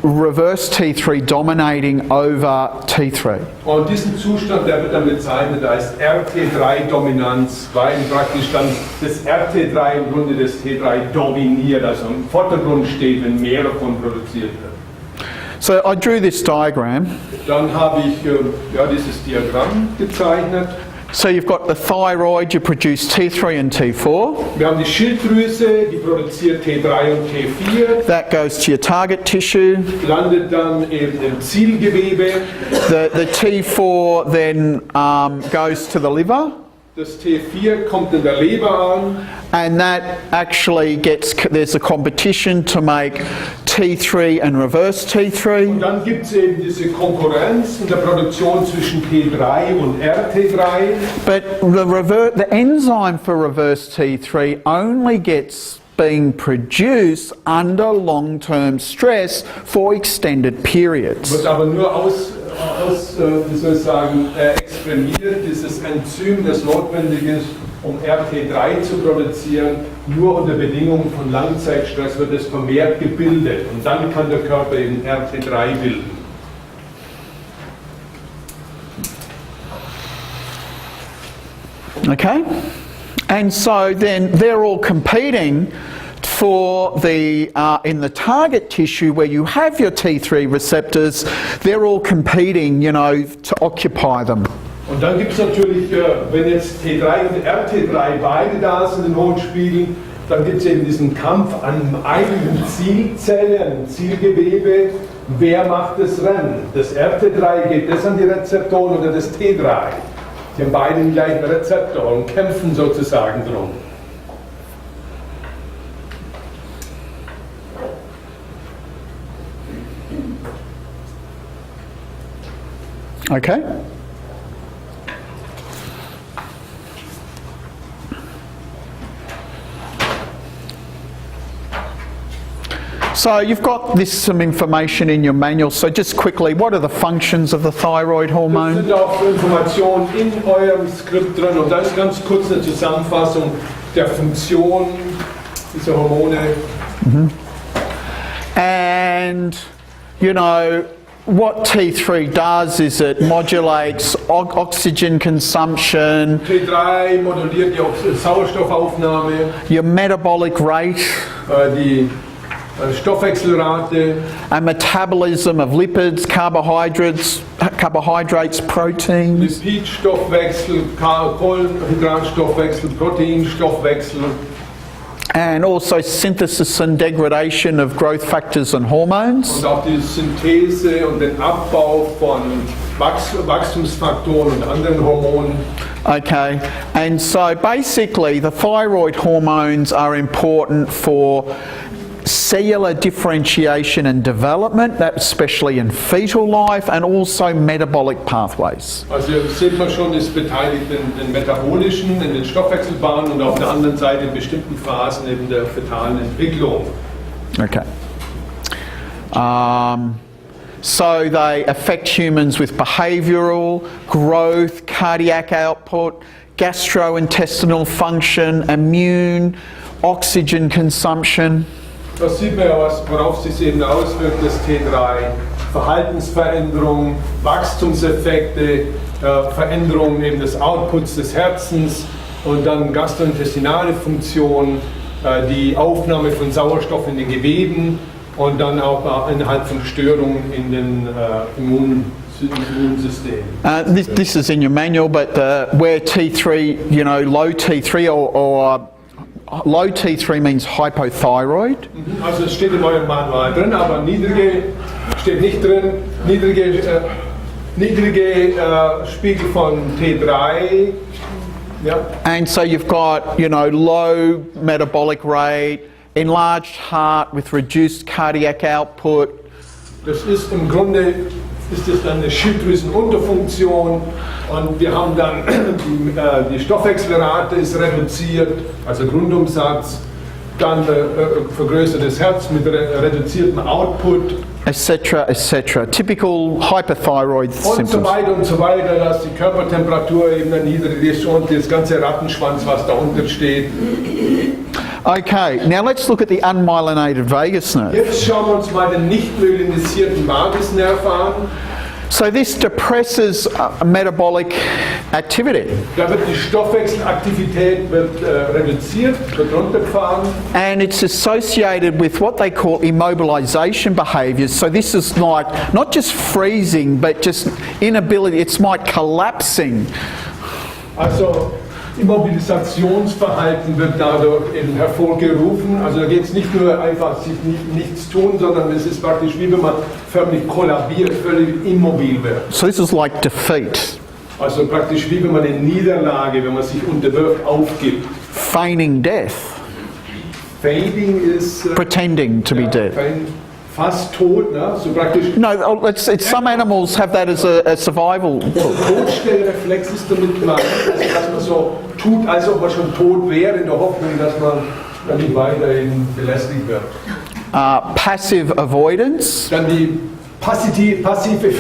reverse T3 dominating over T3. Und diesen Zustand, der wird dann bezeichnet als RT3-Dominanz, weil praktisch dann das RT3 im Grunde das T3 dominiert, also im Vordergrund steht, wenn mehr davon produziert wird. So I drew this diagram. Dann habe ich dieses Diagramm gezeichnet. So you've got the thyroid, you produce T3 and T4. Wir haben die Schilddrüse, die produziert T3 und T4. That goes to your target tissue. Landet dann eben im Zielgewebe. The T4 then goes to the liver. Das T4 kommt in der Leber an. And that actually there's a competition to make T3 and reverse T3. Und dann gibt es eben diese Konkurrenz in der Produktion zwischen T3 und RT3. But the enzyme for reverse T3 only gets being produced under long-term stress for extended periods. Wird aber nur exprimiert, dieses Enzym, das notwendig ist, um RT3 zu produzieren, nur unter Bedingungen von Langzeitstress wird es vermehrt gebildet und dann kann der Körper eben RT3 bilden. Okay? And so then they're all competing for the, in the target tissue where you have your T3 receptors, they're all competing, you know, to occupy them. Und dann gibt es natürlich, wenn jetzt T3 und RT3 beide da sind in hohen Spiegeln, dann gibt es eben diesen Kampf an einigen Zielzellen, an Zielgewebe. Wer macht das Rennen? Das RT3, geht das an die Rezeptoren oder das T3? Die haben beide den gleichen Rezeptor und kämpfen sozusagen drum. Okay? So you've got some information in your manual. So just quickly, what are the functions of the thyroid Das hormone? sind auch Informationen in eurem Skript drin und da ist ganz kurz eine Zusammenfassung der Funktion dieser Hormone. And, you know, what T3 does is it modulates oxygen consumption, T3 moduliert die Sauerstoffaufnahme, your metabolic rate, die Stoffwechselrate, and metabolism of lipids, carbohydrates, proteins, Lipidstoffwechsel, Kohlenhydratstoffwechsel, Proteinstoffwechsel and also synthesis and degradation of growth factors and hormones. und auch die Synthese und den Abbau von Wachstumsfaktoren und anderen Hormonen. Okay, and so basically the thyroid hormones are important for cellular differentiation and development, that especially in fetal life, and also metabolic pathways. Also hier sieht man schon, ist beteiligt in den metabolischen, in den Stoffwechselbahnen und auf der anderen Seite in bestimmten Phasen eben der fetalen Entwicklung. Okay. So they affect humans with behavioural, growth, cardiac output, gastrointestinal function, immune, oxygen consumption. Das sieht man ja, worauf sich eben auswirkt, das T3. Verhaltensveränderungen, Wachstumseffekte, Veränderungen eben des Outputs des Herzens und dann gastrointestinale Funktionen, die Aufnahme von Sauerstoff in den Geweben und dann auch innerhalb von Störungen in den Immunsystem. This is in your manual, but where T3, you know, low T3 or low T3 means hypothyroid. Also es steht in eurem Manual drin, aber niedrige steht nicht drin. Niedrige Spiegel von T3. Ja. And so you've got, you know, low metabolic rate, enlarged heart with reduced cardiac output. Das ist im Grunde dann eine Schilddrüsenunterfunktion und wir haben dann die Stoffwechselrate ist reduziert, also Grundumsatz, dann vergrößertes Herz mit reduziertem Output. Etc., etc. Typical hypothyroid Und symptoms. so weiter, dass die Körpertemperatur eben niedrig ist und das ganze Rattenschwanz, was darunter steht. Okay, now let's look at the unmyelinated vagus nerve. Jetzt schauen wir uns mal den nicht myelinisierten Vagusnerv an. So this depresses metabolic activity. Da wird die Stoffwechselaktivität reduziert, wird runtergefahren. And it's associated with what they call immobilization behaviours. So this is like not just freezing, but just inability, it's like collapsing. Also Immobilisationsverhalten wird dadurch eben hervorgerufen. Also da geht es nicht nur einfach sich nichts tun, sondern es ist praktisch wie wenn man förmlich kollabiert, völlig immobil wird. So this is like defeat. Also praktisch wie wenn man eine Niederlage, wenn man sich unterwirft, aufgibt. Feigning death. Feigning ist Pretending to be dead. Fast tot, ne? So praktisch. No, some animals have that as a survival. Todstellreflex ist damit gemeint, dass man so tut, als ob man schon tot wäre, in der Hoffnung, dass man dann nicht weiterhin belästigt wird. Passive avoidance. Dann die passive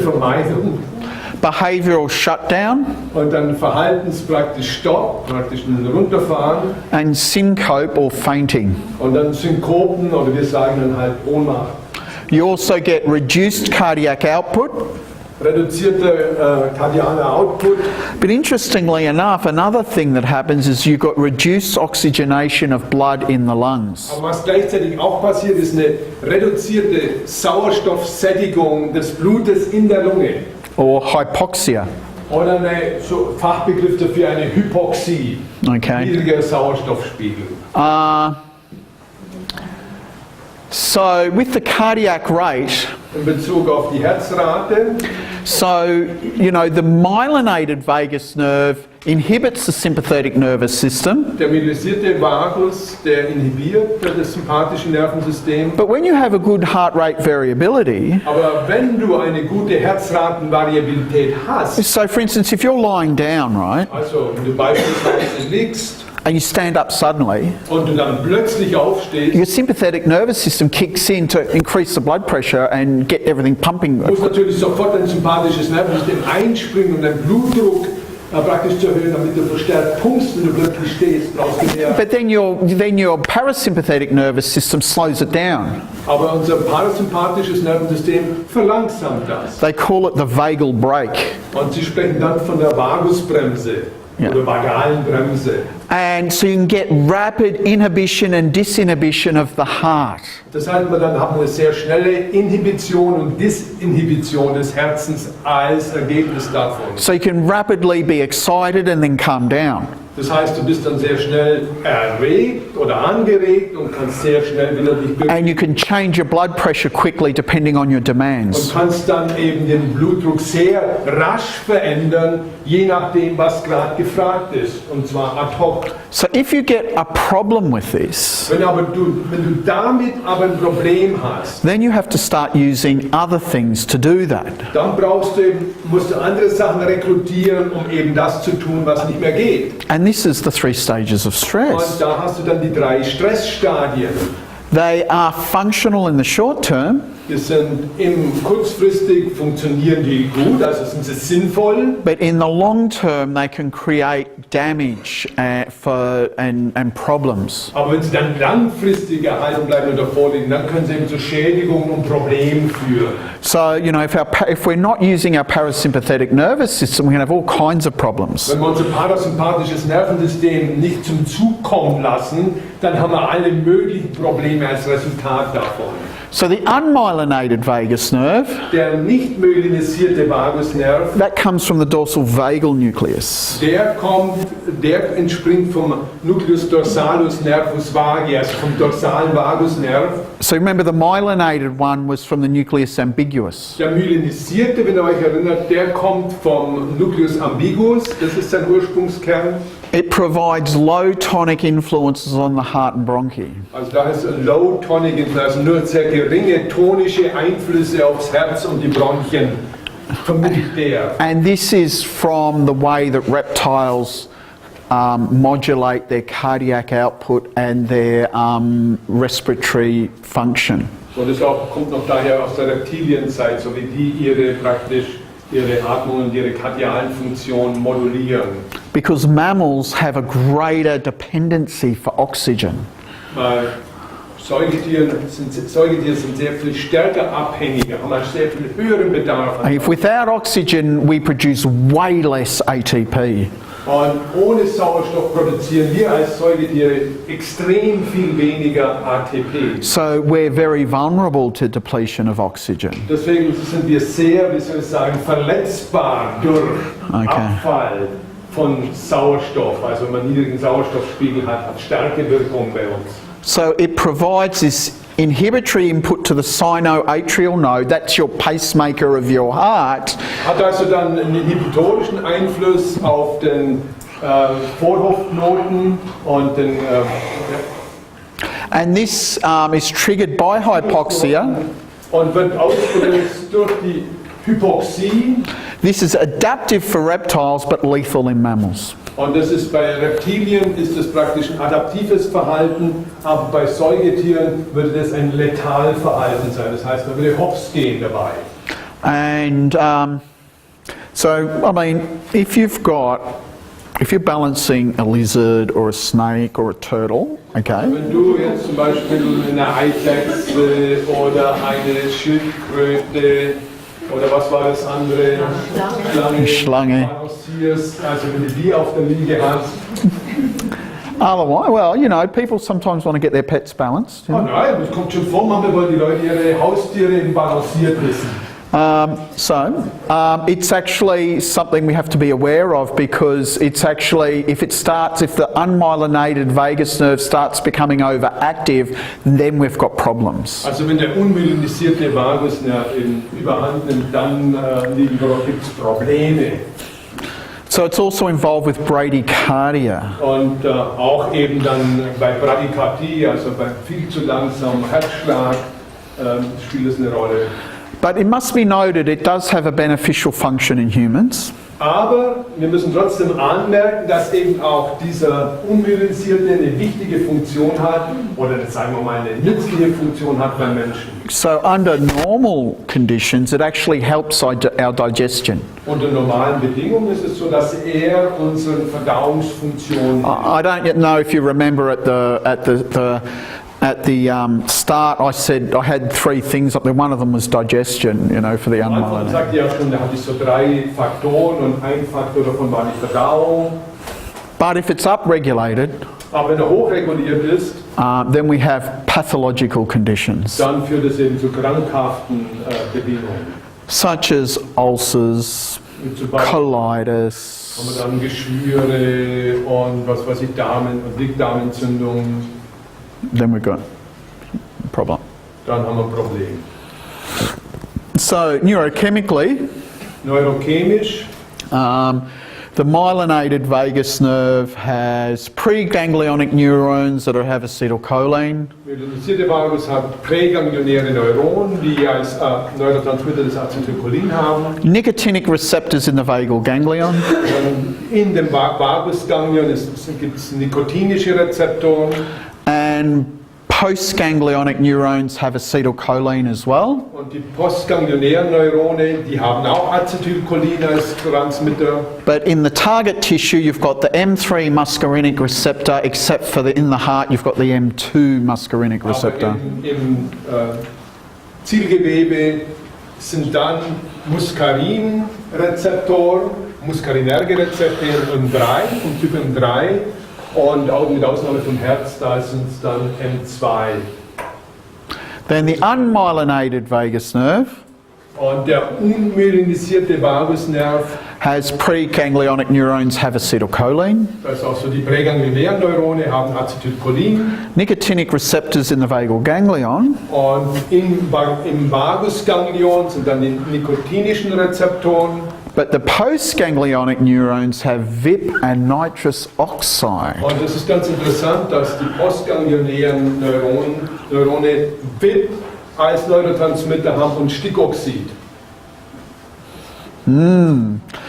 Vermeidung. Behavioural shutdown. Und dann verhaltenspraktisch Stopp, praktisch ein Runterfahren. And syncope or fainting. Und dann Synkopen oder wir sagen dann halt Ohnmacht. You also get reduced cardiac output. Reduzierte kardialer Output. But interestingly enough, another thing that happens is you've got reduced oxygenation of blood in the lungs. Aber was gleichzeitig auch passiert, ist eine reduzierte Sauerstoffsättigung des Blutes in der Lunge. Or hypoxia. Oder eine Fachbegriff dafür eine Hypoxie. Okay. Niedriger Sauerstoffspiegel. So with the cardiac rate, In Bezug auf die Herzrate. so, you know, the myelinated vagus nerve inhibits the sympathetic nervous system. Der myelisierte Vagus, der inhibiert das sympathische Nervensystem. But when you have a good heart rate variability, Aber wenn du eine gute Herzratenvariabilität hast, so for instance, if you're lying down, right, also wenn du beispielsweise liegst, and you stand up suddenly, und du dann plötzlich aufstehst, your sympathetic nervous system kicks in to increase the blood pressure and get everything pumping. muss natürlich sofort dein sympathisches Nervensystem einspringen und dein Blutdruck praktisch zu erhöhen, damit du verstärkt pumpst, wenn du plötzlich stehst, brauchst du mehr. But then your parasympathetic nervous system slows it down. Aber unser parasympathisches Nervensystem verlangsamt das. They call it the vagal brake. Und sie sprechen dann von der Vagusbremse oder vagalen Bremse. And so you can get rapid inhibition and disinhibition of the heart. Das heißt, dann haben wir eine sehr schnelle Inhibition und Disinhibition des Herzens als Ergebnis davon. So you can rapidly be excited and then calm down. Das heißt, du bist dann sehr schnell erregt oder angeregt und kannst sehr schnell wieder dich bewegen. And you can change your blood pressure quickly depending on your Und demands. kannst dann eben den Blutdruck sehr rasch verändern, je nachdem, was gerade gefragt ist, und zwar ad hoc. So if you get a problem with this, Wenn du damit aber ein Problem hast, then you have to start using other things to do that. dann musst du andere Sachen rekrutieren, um eben das zu tun, was nicht mehr geht. And this is the 3 stages of Und stress. da hast du dann die 3 Stressstadien. They are functional in the short term, Die sind kurzfristig funktionieren die gut, also sind sie sinnvoll. but in the long term they can create damage and problems. Aber wenn sie dann langfristig erhalten bleiben oder vorliegen, dann können sie eben zu Schädigungen und Problemen führen. So, you know, if we're not using our parasympathetic nervous system, we can have all kinds of problems. Wenn wir unser parasympathisches Nervensystem nicht zum Zug kommen lassen, dann haben wir alle möglichen Probleme als Resultat davon. So the unmyelinated vagus nerve, Der nicht myelinisierte Vagusnerv, that comes from the dorsal vagal nucleus. der entspringt vom Nucleus dorsalus nervus vagi, also vom dorsalen Vagusnerv. So remember the myelinated one was from the nucleus ambiguus. Der myelinisierte, wenn ihr euch erinnert, der kommt vom Nucleus ambiguus, das ist sein Ursprungskern. It provides low tonic influences on the heart and bronchi. Also da ist Low Tonic Influence, also nur sehr geringe tonische Einflüsse aufs Herz und die Bronchien vermittelt der. And this is from the way that reptiles modulate their cardiac output and their respiratory function. Und das kommt noch daher aus der Reptilienzeit, so wie die ihre Atmung und ihre kardialen Funktionen modulieren. Because mammals have a greater dependency for oxygen. Weil Säugetiere sind sehr viel stärker abhängiger, haben einen sehr viel höheren Bedarf an. If without oxygen we produce way less ATP. Und ohne Sauerstoff produzieren wir als Säugetiere extrem viel weniger ATP. So we're very vulnerable to depletion of oxygen. Deswegen sind wir sehr, wie soll ich sagen, verletzbar durch Abfall von Sauerstoff. Also wenn man einen niedrigen Sauerstoffspiegel hat, hat starke Wirkung bei uns. So it provides this inhibitory input to the sinoatrial node, that's your pacemaker of your heart. Hat also dann einen inhibitorischen Einfluss auf den Vorhofknoten und den And this is triggered by hypoxia. und wird ausgelöst durch die Hypoxie. This is adaptive for reptiles but lethal in mammals. Und das ist bei Reptilien ist das praktisch ein adaptives Verhalten, aber bei Säugetieren würde das ein Letalverhalten sein. Das heißt, man würde hops gehen dabei. And so, I mean, if you're balancing a lizard or a snake or a turtle, okay, Wenn du jetzt zum Beispiel eine Eidechse oder eine Schildkröte oder was war das andere? Schlange. Balancierst, also wenn du die auf der Liege hast. otherwise, well, you know, people sometimes want to get their pets balanced. You Oh know? nein, das kommt schon vor, manchmal wollen die Leute ihre Haustiere eben balanciert wissen. It's actually something we have to be aware of because it's actually, if the unmyelinated vagus nerve starts becoming overactive, then we've got problems. Also wenn der unmyelinisierte Vagusnerv überhand nimmt, dann gibt es Probleme. So it's also involved with bradycardia. Und auch eben dann bei Bradykardie, also bei viel zu langsamem Herzschlag, spielt es eine Rolle. But it must be noted it does have a beneficial function in humans. Aber wir müssen trotzdem anmerken, dass eben auch dieser unmyelisierte eine wichtige Funktion hat, oder sagen wir mal eine nützliche Funktion hat beim Menschen. So under normal conditions, it actually helps our digestion. Unter normalen Bedingungen ist es so, dass er unsere Verdauungsfunktion. I don't yet know if you remember at the start, I said I had 3 things up there. One of them was digestion, you know, for the Am Anfang unmyelinated. sagte ja schon, da hatte ich so 3 Faktoren und ein Faktor davon war die Verdauung. But if it's upregulated, Aber wenn er hochreguliert ist, then we have pathological conditions, dann führt es eben zu krankhaften Bedingungen. such as ulcers, Und zum Beispiel colitis, haben wir dann Geschwüre und was weiß ich, Darmen- und Dickdarmentzündungen. then we've got a problem. Dann haben wir ein Problem. So neurochemically, Neurochemisch, the myelinated vagus nerve has preganglionic neurons that have acetylcholine. Myelinated Vagus hat präganglionäre Neuronen, die als Neurotransmitter das Acetylcholin haben. Nicotinic receptors in the vagal ganglion. In dem Vagusganglion gibt es nikotinische Rezeptoren. And postganglionic neurons have acetylcholine as well. Und die postganglionären Neurone, die haben auch Acetylcholin als Transmitter. But in the target tissue, you've got the M3 muscarinic receptor, except for in the heart, you've got the M2 muscarinic receptor. Aber im Zielgewebe sind dann Muskarinrezeptoren, muskarinerge Rezeptoren M3, vom Typ M3. Und auch mit Ausnahme vom Herz, da sind es dann M2. Then the unmyelinated vagus nerve Und der unmyelinisierte Vagusnerv, has preganglionic neurons have acetylcholine. das ist auch so, die präganglionären Neurone haben Acetylcholin. Nicotinic receptors in the vagal ganglion Und im Vagusganglion sind dann die nikotinischen Rezeptoren. but the postganglionic neurons have VIP and nitrous oxide. Und es ist ganz interessant, dass die postganglionären Neurone VIP als Neurotransmitter haben und Stickoxid.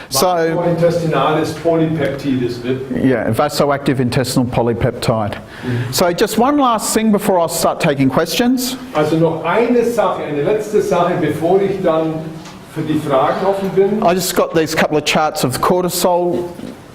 So, Intestinales Polypeptid ist VIP. yeah, vasoactive intestinal polypeptide. So just one last thing before I start taking questions. Also noch eine Sache, eine letzte Sache, bevor ich dann für die Fragen offen bin. I just got these couple of charts of cortisol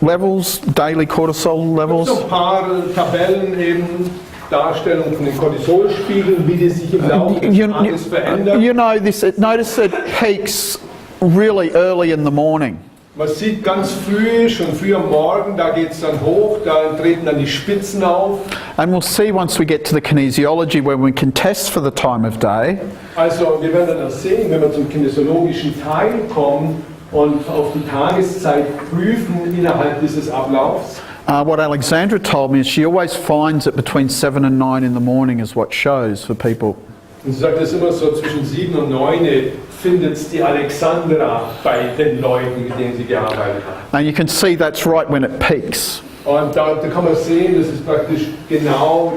levels, daily cortisol levels. So ein paar Tabellen eben, Darstellung von den Cortisolspiegeln, wie die sich im Laufe des Tages verändern. You know this, notice it peaks really early in the morning. Man sieht ganz früh, schon früh am Morgen, da geht es dann hoch, da treten dann die Spitzen auf. And we'll see once we get to the kinesiology where we can test for the time of day. Also wir werden das sehen, wenn wir zum kinesiologischen Teil kommen und auf die Tageszeit prüfen innerhalb dieses Ablaufs. What Alexandra told me is she always finds it between 7 and 9 in the morning is what shows for people. Und sie sagt es immer so, zwischen 7 und 9 findet es die Alexandra bei den Leuten, mit denen sie gearbeitet hat. And you can see that's right when it peaks. Und da kann man sehen, das ist praktisch genau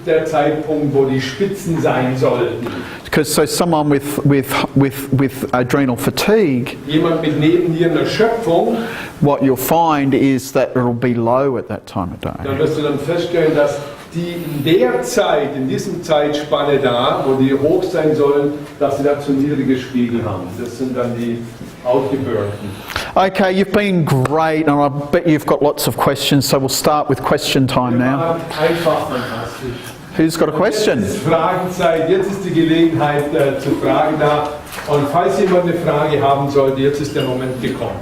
der Zeitpunkt, wo die Spitzen sein sollten. Because so someone with adrenal fatigue, Jemand mit Nebennierenerschöpfung, what you'll find is that it'll be low at that time of day. dann wirst du dann feststellen, dass die in der Zeit, in diesem Zeitspanne da, wo die hoch sein sollen, dass sie da zu niedrige Spiegel haben. Das sind dann die Outgeburnten. Okay, you've been great, and I bet you've got lots of questions, so we'll start with question time now. Einfach fantastisch. Who's got a question? Jetzt ist Fragenzeit, jetzt ist die Gelegenheit zu fragen da. Und falls jemand eine Frage haben sollte, jetzt ist der Moment gekommen.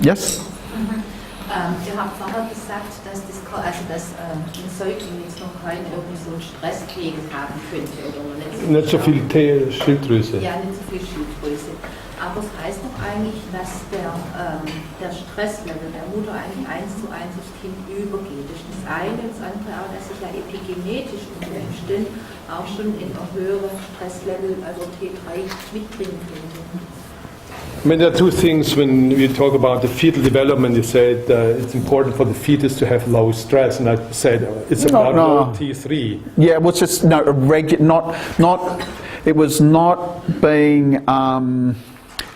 Yes? Ihr habt vorher gesagt, dass ein Säugling jetzt noch keinen irgendwie so einen Stresspegel haben könnte oder Nicht so viel Schilddrüse. Ja, nicht so viel Schilddrüse. Aber es heißt doch eigentlich, dass der Stresslevel der Mutter eigentlich 1:1 aufs Kind übergeht. Das ist das eine. Das andere auch, dass sich ja epigenetisch unter Umständen auch schon in einem höheren Stresslevel, also T3, mitbringen könnte. I mean, there are two things when you talk about the fetal development. You said it's important for the fetus to have low stress, and I said it's about low T3. Yeah, it was just it was not being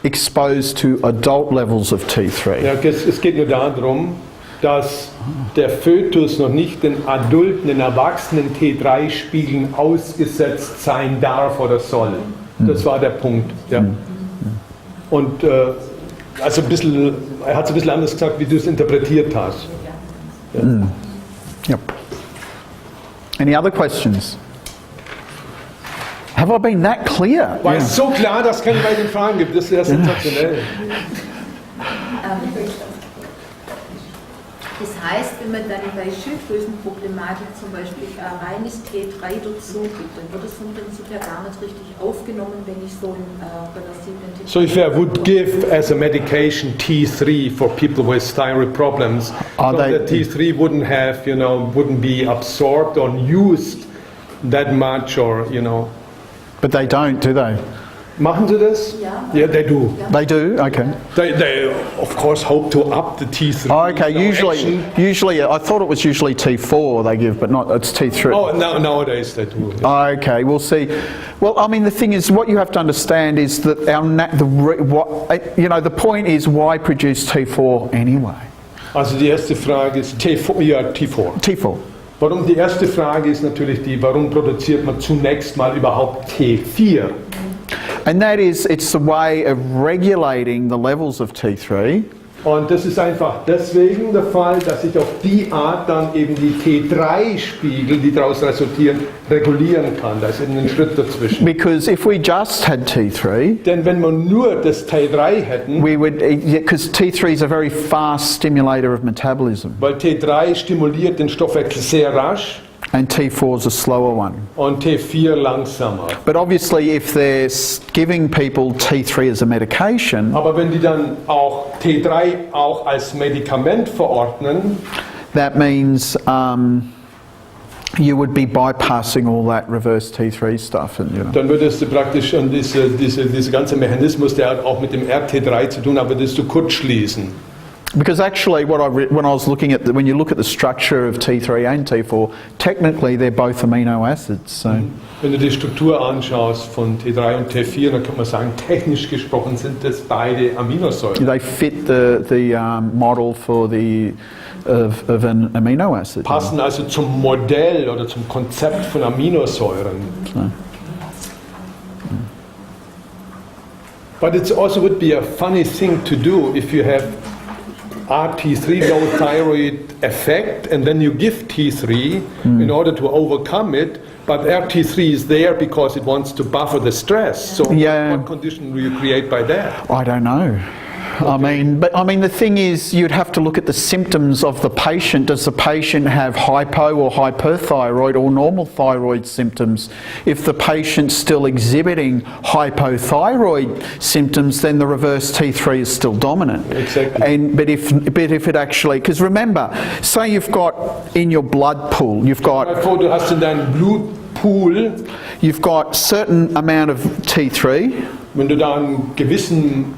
exposed to adult levels of T3. Ja, es geht nur darum, dass der Fötus noch nicht den adulten, den erwachsenen T3-Spiegeln ausgesetzt sein darf oder soll. Das war der Punkt. Ja. Und also ein bisschen, er hat es ein bisschen anders gesagt, wie du es interpretiert hast. Ja. Yep. Any other questions? Have I been that clear? War es so klar, dass es keine weiteren Fragen gibt. Das ist ja sensationell. Das heißt, wenn man dann bei Schilddrüsenproblematik zum Beispiel reines T3 dazu gibt, dann wird es vom Prinzip her gar nicht richtig aufgenommen, wenn ich so einen reversiblen T3... So if I would give as a medication T3 for people with thyroid problems, so the T3 wouldn't have, wouldn't be absorbed or used that much, or, But they don't, do they? Machen Sie das? Ja. Yeah, they do. They do? Okay. They of course hope to up the T3. Oh, okay, usually, I thought it was usually T4 they give, but not, it's T3. Oh, nowadays they do. Oh, okay, we'll see. Well, I mean, the thing is, what you have to understand is that the point is, why produce T4 anyway? Also die erste Frage ist T4. Ja, T4. T4. Warum? Die erste Frage ist natürlich warum produziert man zunächst mal überhaupt T4? And that is, it's a way of regulating the levels of T3. Und das ist einfach deswegen der Fall, dass ich auf die Art dann eben die T3-Spiegel, die daraus resultieren, regulieren kann. Da ist eben ein Schritt dazwischen. Because if we just had T3, denn wenn wir nur das T3 hätten, because T3 is a very fast stimulator of metabolism. Weil T3 stimuliert den Stoffwechsel sehr rasch. And T4 is a slower one. Und T4 langsamer. But obviously if they're giving people T3 as a medication, aber wenn die dann auch T3 auch als Medikament verordnen, that means you would be bypassing all that reverse T3 stuff. And, dann würdest du praktisch an diese ganze Mechanismus, der hat auch mit dem RT3 zu tun, aber würdest du kurz schließen. Because actually, when I was looking at when you look at the structure of T3 and T4, technically they're both amino acids. So. Wenn du die Struktur anschaust von T3 und T4, dann kann man sagen, technisch gesprochen sind das beide Aminosäuren. They fit the model for of an amino acid. Passen also zum Modell oder zum Konzept von Aminosäuren. So. But it also would be a funny thing to do if you have RT3 low thyroid effect and then you give T3 in order to overcome it, but RT3 is there because it wants to buffer the stress. So what condition do you create by that? I don't know. Okay. I mean, the thing is, you'd have to look at the symptoms of the patient. Does the patient have hypo or hyperthyroid or normal thyroid symptoms? If the patient's still exhibiting hypothyroid symptoms, then the reverse T3 is still dominant. Exactly. But if it actually, because remember, say you've got in your blood pool, you've got. Du hast in deinem Blutpool. You've got certain amount of T3. Wenn du da einen gewissen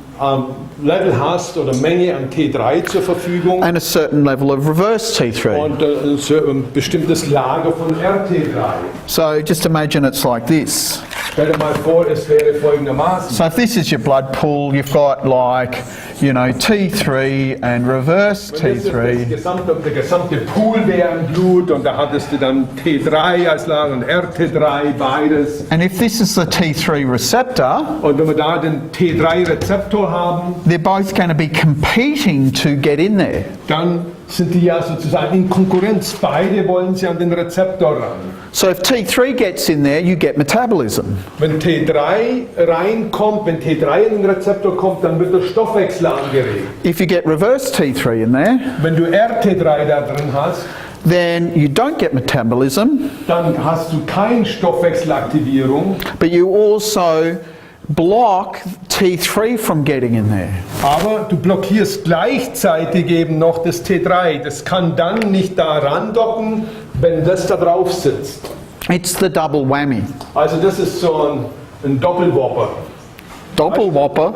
Level hast oder Menge an T3 zur Verfügung. And a certain level of reverse T3. Und ein bestimmtes Lager von RT3. So just imagine it's like this. Stell dir mal vor, es wäre folgendermaßen. So if this is your blood pool, you've got like, T3 and reverse T3. Der gesamte Pool wäre im Blut und da hattest du dann T3 als Lager und RT3, beides. And if this is the T3 receptor, und wenn wir da den T3-Rezeptor haben, they're both going to be competing to get in there. Dann sind die ja sozusagen in Konkurrenz. Beide wollen sie an den Rezeptor ran. So if T3 gets in there, you get metabolism. Wenn T3 reinkommt, wenn T3 in den Rezeptor kommt, dann wird der Stoffwechsel angeregt. If you get reverse T3 in there, wenn du RT3 da drin hast, then you don't get metabolism. Dann hast du keine Stoffwechselaktivierung. But you also block T3 from getting in there. Aber du blockierst gleichzeitig eben noch das T3. Das kann dann nicht da randocken, wenn das da drauf sitzt. It's the double whammy. Also das ist so ein Doppelwhopper. Doppelwhopper?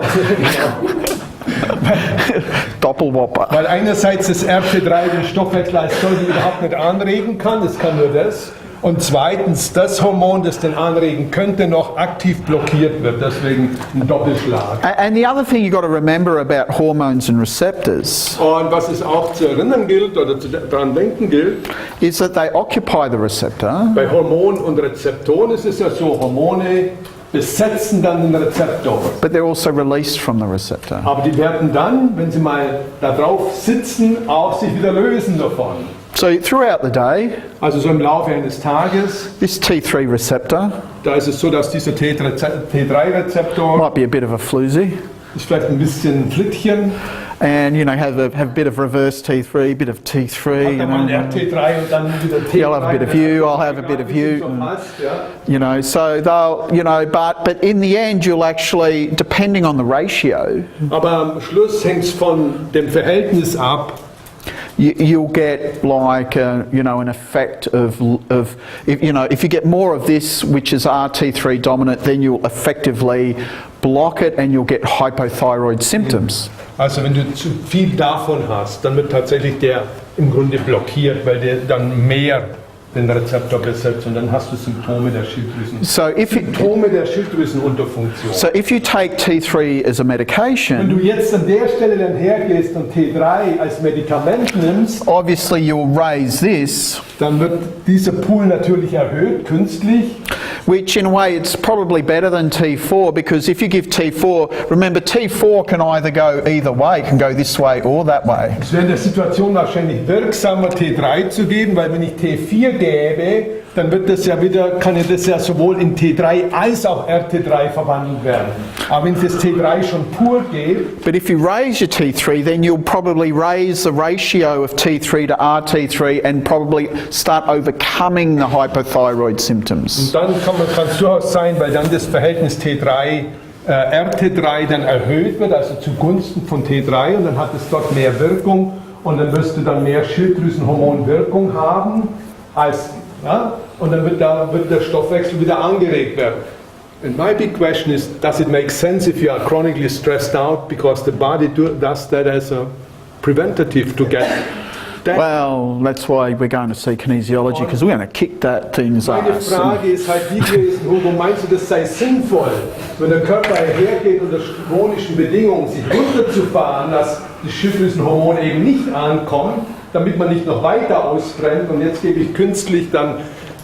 Doppelwhopper. Weil einerseits das RT3 den Stoffwechsel als solchen überhaupt nicht anregen kann, das kann nur das. Und zweitens, das Hormon, das den anregen könnte, noch aktiv blockiert wird. Deswegen ein Doppelschlag. And the other thing you've got to remember about hormones and receptors Und was es auch zu erinnern gilt oder daran denken gilt, is that they occupy the receptor, bei Hormonen und Rezeptoren ist es ja so, Hormone besetzen dann den Rezeptor. but they're also released from the receptor. Aber die werden dann, wenn sie mal da drauf sitzen, auch sich wieder lösen davon. So throughout the day, Also so im Laufe eines Tages, this T3 receptor da ist es so, dass dieser T3-Rezeptor might be a bit of a floozy, ist vielleicht ein bisschen ein Flittchen, and have a bit of reverse T3, bit of T3, hat dann mal ein RT3 und dann wieder T3. You'll have a bit of you, I'll have a bit of you, So and, passt, ja. so they'll, but in the end you'll actually, depending on the ratio, Aber am Schluss hängt es von dem Verhältnis ab. you'll get like an effect of if you get more of this, which is RT3 dominant, then you'll effectively block it and you'll get hypothyroid symptoms. Also wenn du zu viel davon hast, dann wird tatsächlich der im Grunde blockiert, weil der dann mehr den Rezeptor besetzt und dann hast du Symptome der Schilddrüsen. Symptome der Schilddrüsenunterfunktion. So if you take T3 as a Wenn medication, du jetzt an der Stelle dann hergehst und T3 als Medikament nimmst, obviously you'll raise this, dann wird dieser Pool natürlich erhöht, künstlich. which in a way it's probably better than T4, because if you give T4, remember T4 can either go either way, can go this way or that way. Es wäre in der Situation wahrscheinlich wirksamer, T3 zu geben, weil wenn ich T4 gäbe, dann wird das ja wieder, kann ja das ja sowohl in T3 als auch RT3 verwandelt werden. Aber wenn es das T3 schon pur gibt, But if you raise your T3, then you'll probably raise the ratio of T3 to RT3 and probably start overcoming the hypothyroid symptoms. und dann kann es durchaus sein, weil dann das Verhältnis T3 RT3 dann erhöht wird, also zugunsten von T3 und dann hat es dort mehr Wirkung und dann wirst du dann mehr Schilddrüsenhormonwirkung haben als, ja, und dann wird der Stoffwechsel wieder angeregt werden. And my big question is, does it make sense if you are chronically stressed out because the body does that as a preventative to get that? Well, that's why we're going to see kinesiology, because we're going to kick that thing's Meine ass. Frage ist halt die gewesen, Hugo, meinst du, das sei sinnvoll, wenn der Körper hergeht unter chronischen Bedingungen, sich runterzufahren, dass die Schilddrüsenhormone eben nicht ankommen, damit man nicht noch weiter ausbrennt und jetzt gebe ich künstlich dann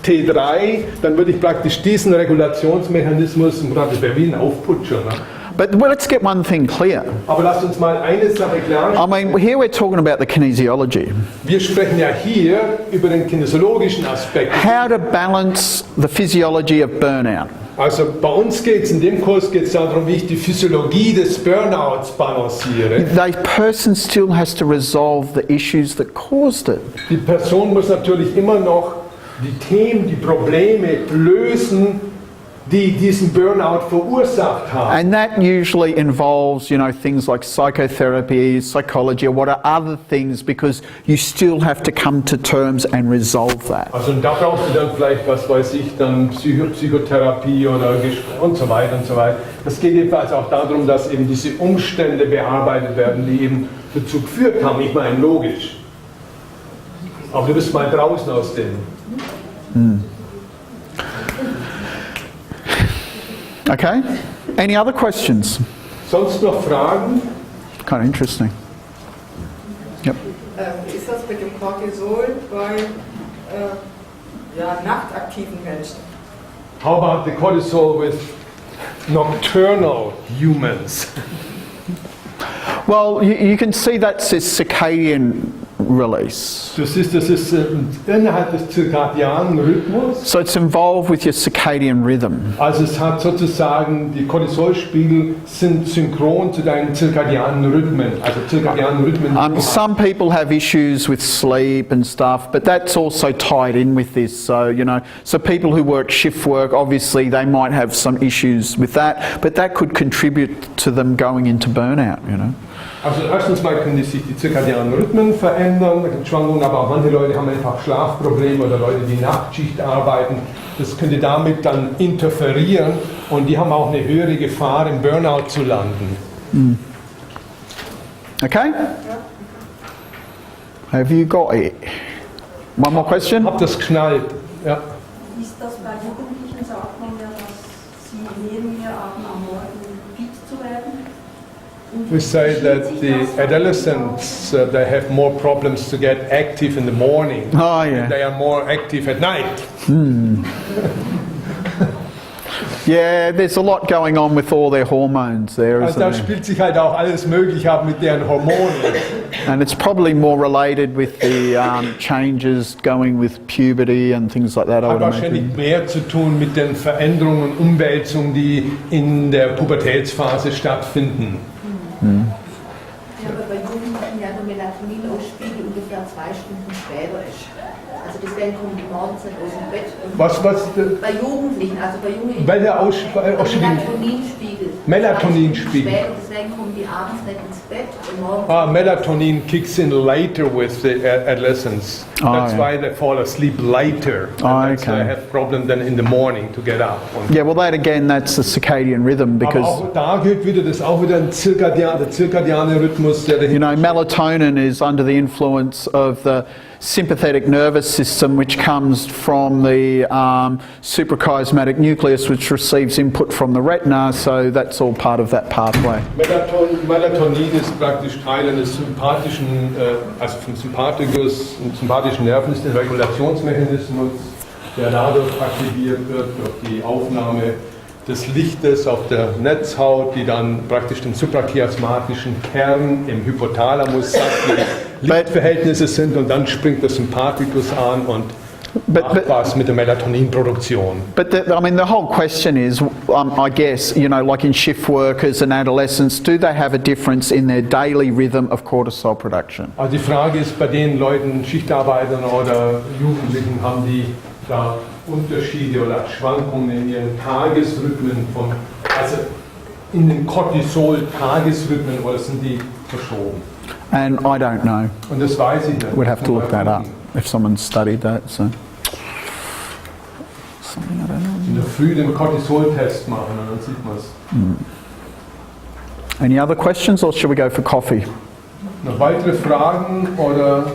T3, dann würde ich praktisch diesen Regulationsmechanismus, das wäre wie ein Aufputscher. Ne? But well, let's get one thing clear. Aber lasst uns mal eine Sache klar. I mean, here we're talking about the kinesiology. Wir sprechen ja hier über den kinesiologischen Aspekt. How to balance the physiology of burnout. Also bei uns geht es, in dem Kurs geht es darum, wie ich die Physiologie des Burnouts balanciere. The person still has to resolve the issues that caused it. Die Person muss natürlich immer noch die Themen, die Probleme lösen, die diesen Burnout verursacht haben. And that usually involves, things like psychotherapy, psychology, or what are other things, because you still have to come to terms and resolve that. Also da brauchst du dann vielleicht, was weiß ich, dann Psychotherapie oder und so weiter und so weiter. Das geht jedenfalls auch darum, dass eben diese Umstände bearbeitet werden, die eben dazu geführt haben. Ich meine, logisch. Aber du bist mal draußen aus dem. Okay? Any other questions? Sonst noch Fragen? Kind of interesting. Yep. Wie ist das mit dem Cortisol bei nachtaktiven Menschen? How about the cortisol with nocturnal humans? Well, you can see that's a circadian release. Das ist innerhalb des zirkadianen Rhythmus. So it's involved with your circadian rhythm. Also es hat sozusagen, die Cortisolspiegel sind synchron zu deinen zirkadianen Rhythmen. Also zirkadianen Rhythmen. Some people have issues with sleep and stuff, but that's also tied in with this. So, so people who work shift work, obviously they might have some issues with that, but that could contribute to them going into burnout, Also erstens mal können sich die zirkadianen Rhythmen verändern, da gibt es Schwankungen, aber auch manche Leute haben einfach Schlafprobleme oder Leute, die Nachtschicht arbeiten. Das könnte damit dann interferieren und die haben auch eine höhere Gefahr, im Burnout zu landen. Okay? Have you got it? One more question? Habt das geschnallt? Ja. ist das bei Jugendlichen, sagt man ja, dass sie mehr haben, am Morgen fit zu werden? We say that the adolescents they have more problems to get active in the morning. Oh, yeah. And they are more active at night. Yeah, there's a lot going on with all their hormones there, Also isn't da there? spielt sich halt auch alles Mögliche ab mit deren Hormonen. And it's probably more related with the changes going with puberty and things like that, I Hat would wahrscheinlich imagine. mehr zu tun mit den Veränderungen und Umwälzungen, die in der Pubertätsphase stattfinden. Ja, aber bei Jugendlichen ja der Melatoninausspiegel ungefähr 2 Stunden später ist. Also deswegen kommen die morgens nicht aus dem Bett. Und Was bei Jugendlichen, also bei jungen Welcher der Ausspiegel? Melatoninspiegel. Melatoninspiegel. Später, deswegen kommen die abends nicht ins Bett und morgens. Melatonin kicks in later with the adolescents. That's yeah. why they fall asleep later. And that's why I have problem then in the morning to get up. Und Yeah, well, that again, that's the circadian rhythm aber because, auch da gilt wieder, das ist auch wieder der zirkadiane Rhythmus, der you dahinter. know, melatonin is under the influence of the sympathetic nervous system, which comes from the suprachiasmatic nucleus, which receives input from the retina, so that's all part of that pathway. Melatonin ist praktisch Teil eines sympathischen, also vom Sympathikus, im sympathischen Nervensystem, Regulationsmechanismus, der dadurch aktiviert wird durch die Aufnahme des Lichtes auf der Netzhaut, die dann praktisch den suprachiasmatischen Kern im Hypothalamus sagt, wie die Lichtverhältnisse sind, und dann springt der Sympathikus an und macht was mit der Melatoninproduktion. But I mean, the whole question is, I guess, you know, like in shift workers and adolescents, do they have a difference in their daily rhythm of cortisol production? Also die Frage ist, bei den Leuten, Schichtarbeitern oder Jugendlichen, haben die da Unterschiede oder Schwankungen in ihren Tagesrhythmen, also in den Cortisol-Tagesrhythmen, oder sind die verschoben? And I don't know. Und das weiß ich nicht. We'd have to look that up if someone studied that. So something I don't know. In der Früh den Cortisol-Test machen und dann sieht man es. Any other questions, or should we go for coffee? Noch weitere Fragen oder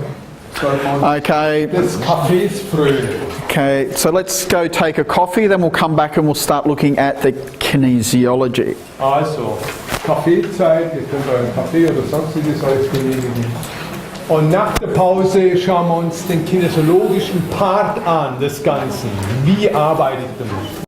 soll man Okay. des Kaffees frönen? Okay. So let's go take a coffee. Then we'll come back and we'll start looking at the kinesiology. Also, Kaffeezeit, ihr könnt euren Kaffee oder sonstiges euch genehmigen. Und nach der Pause schauen wir uns den kinesiologischen Part an des Ganzen. Wie arbeitet damit?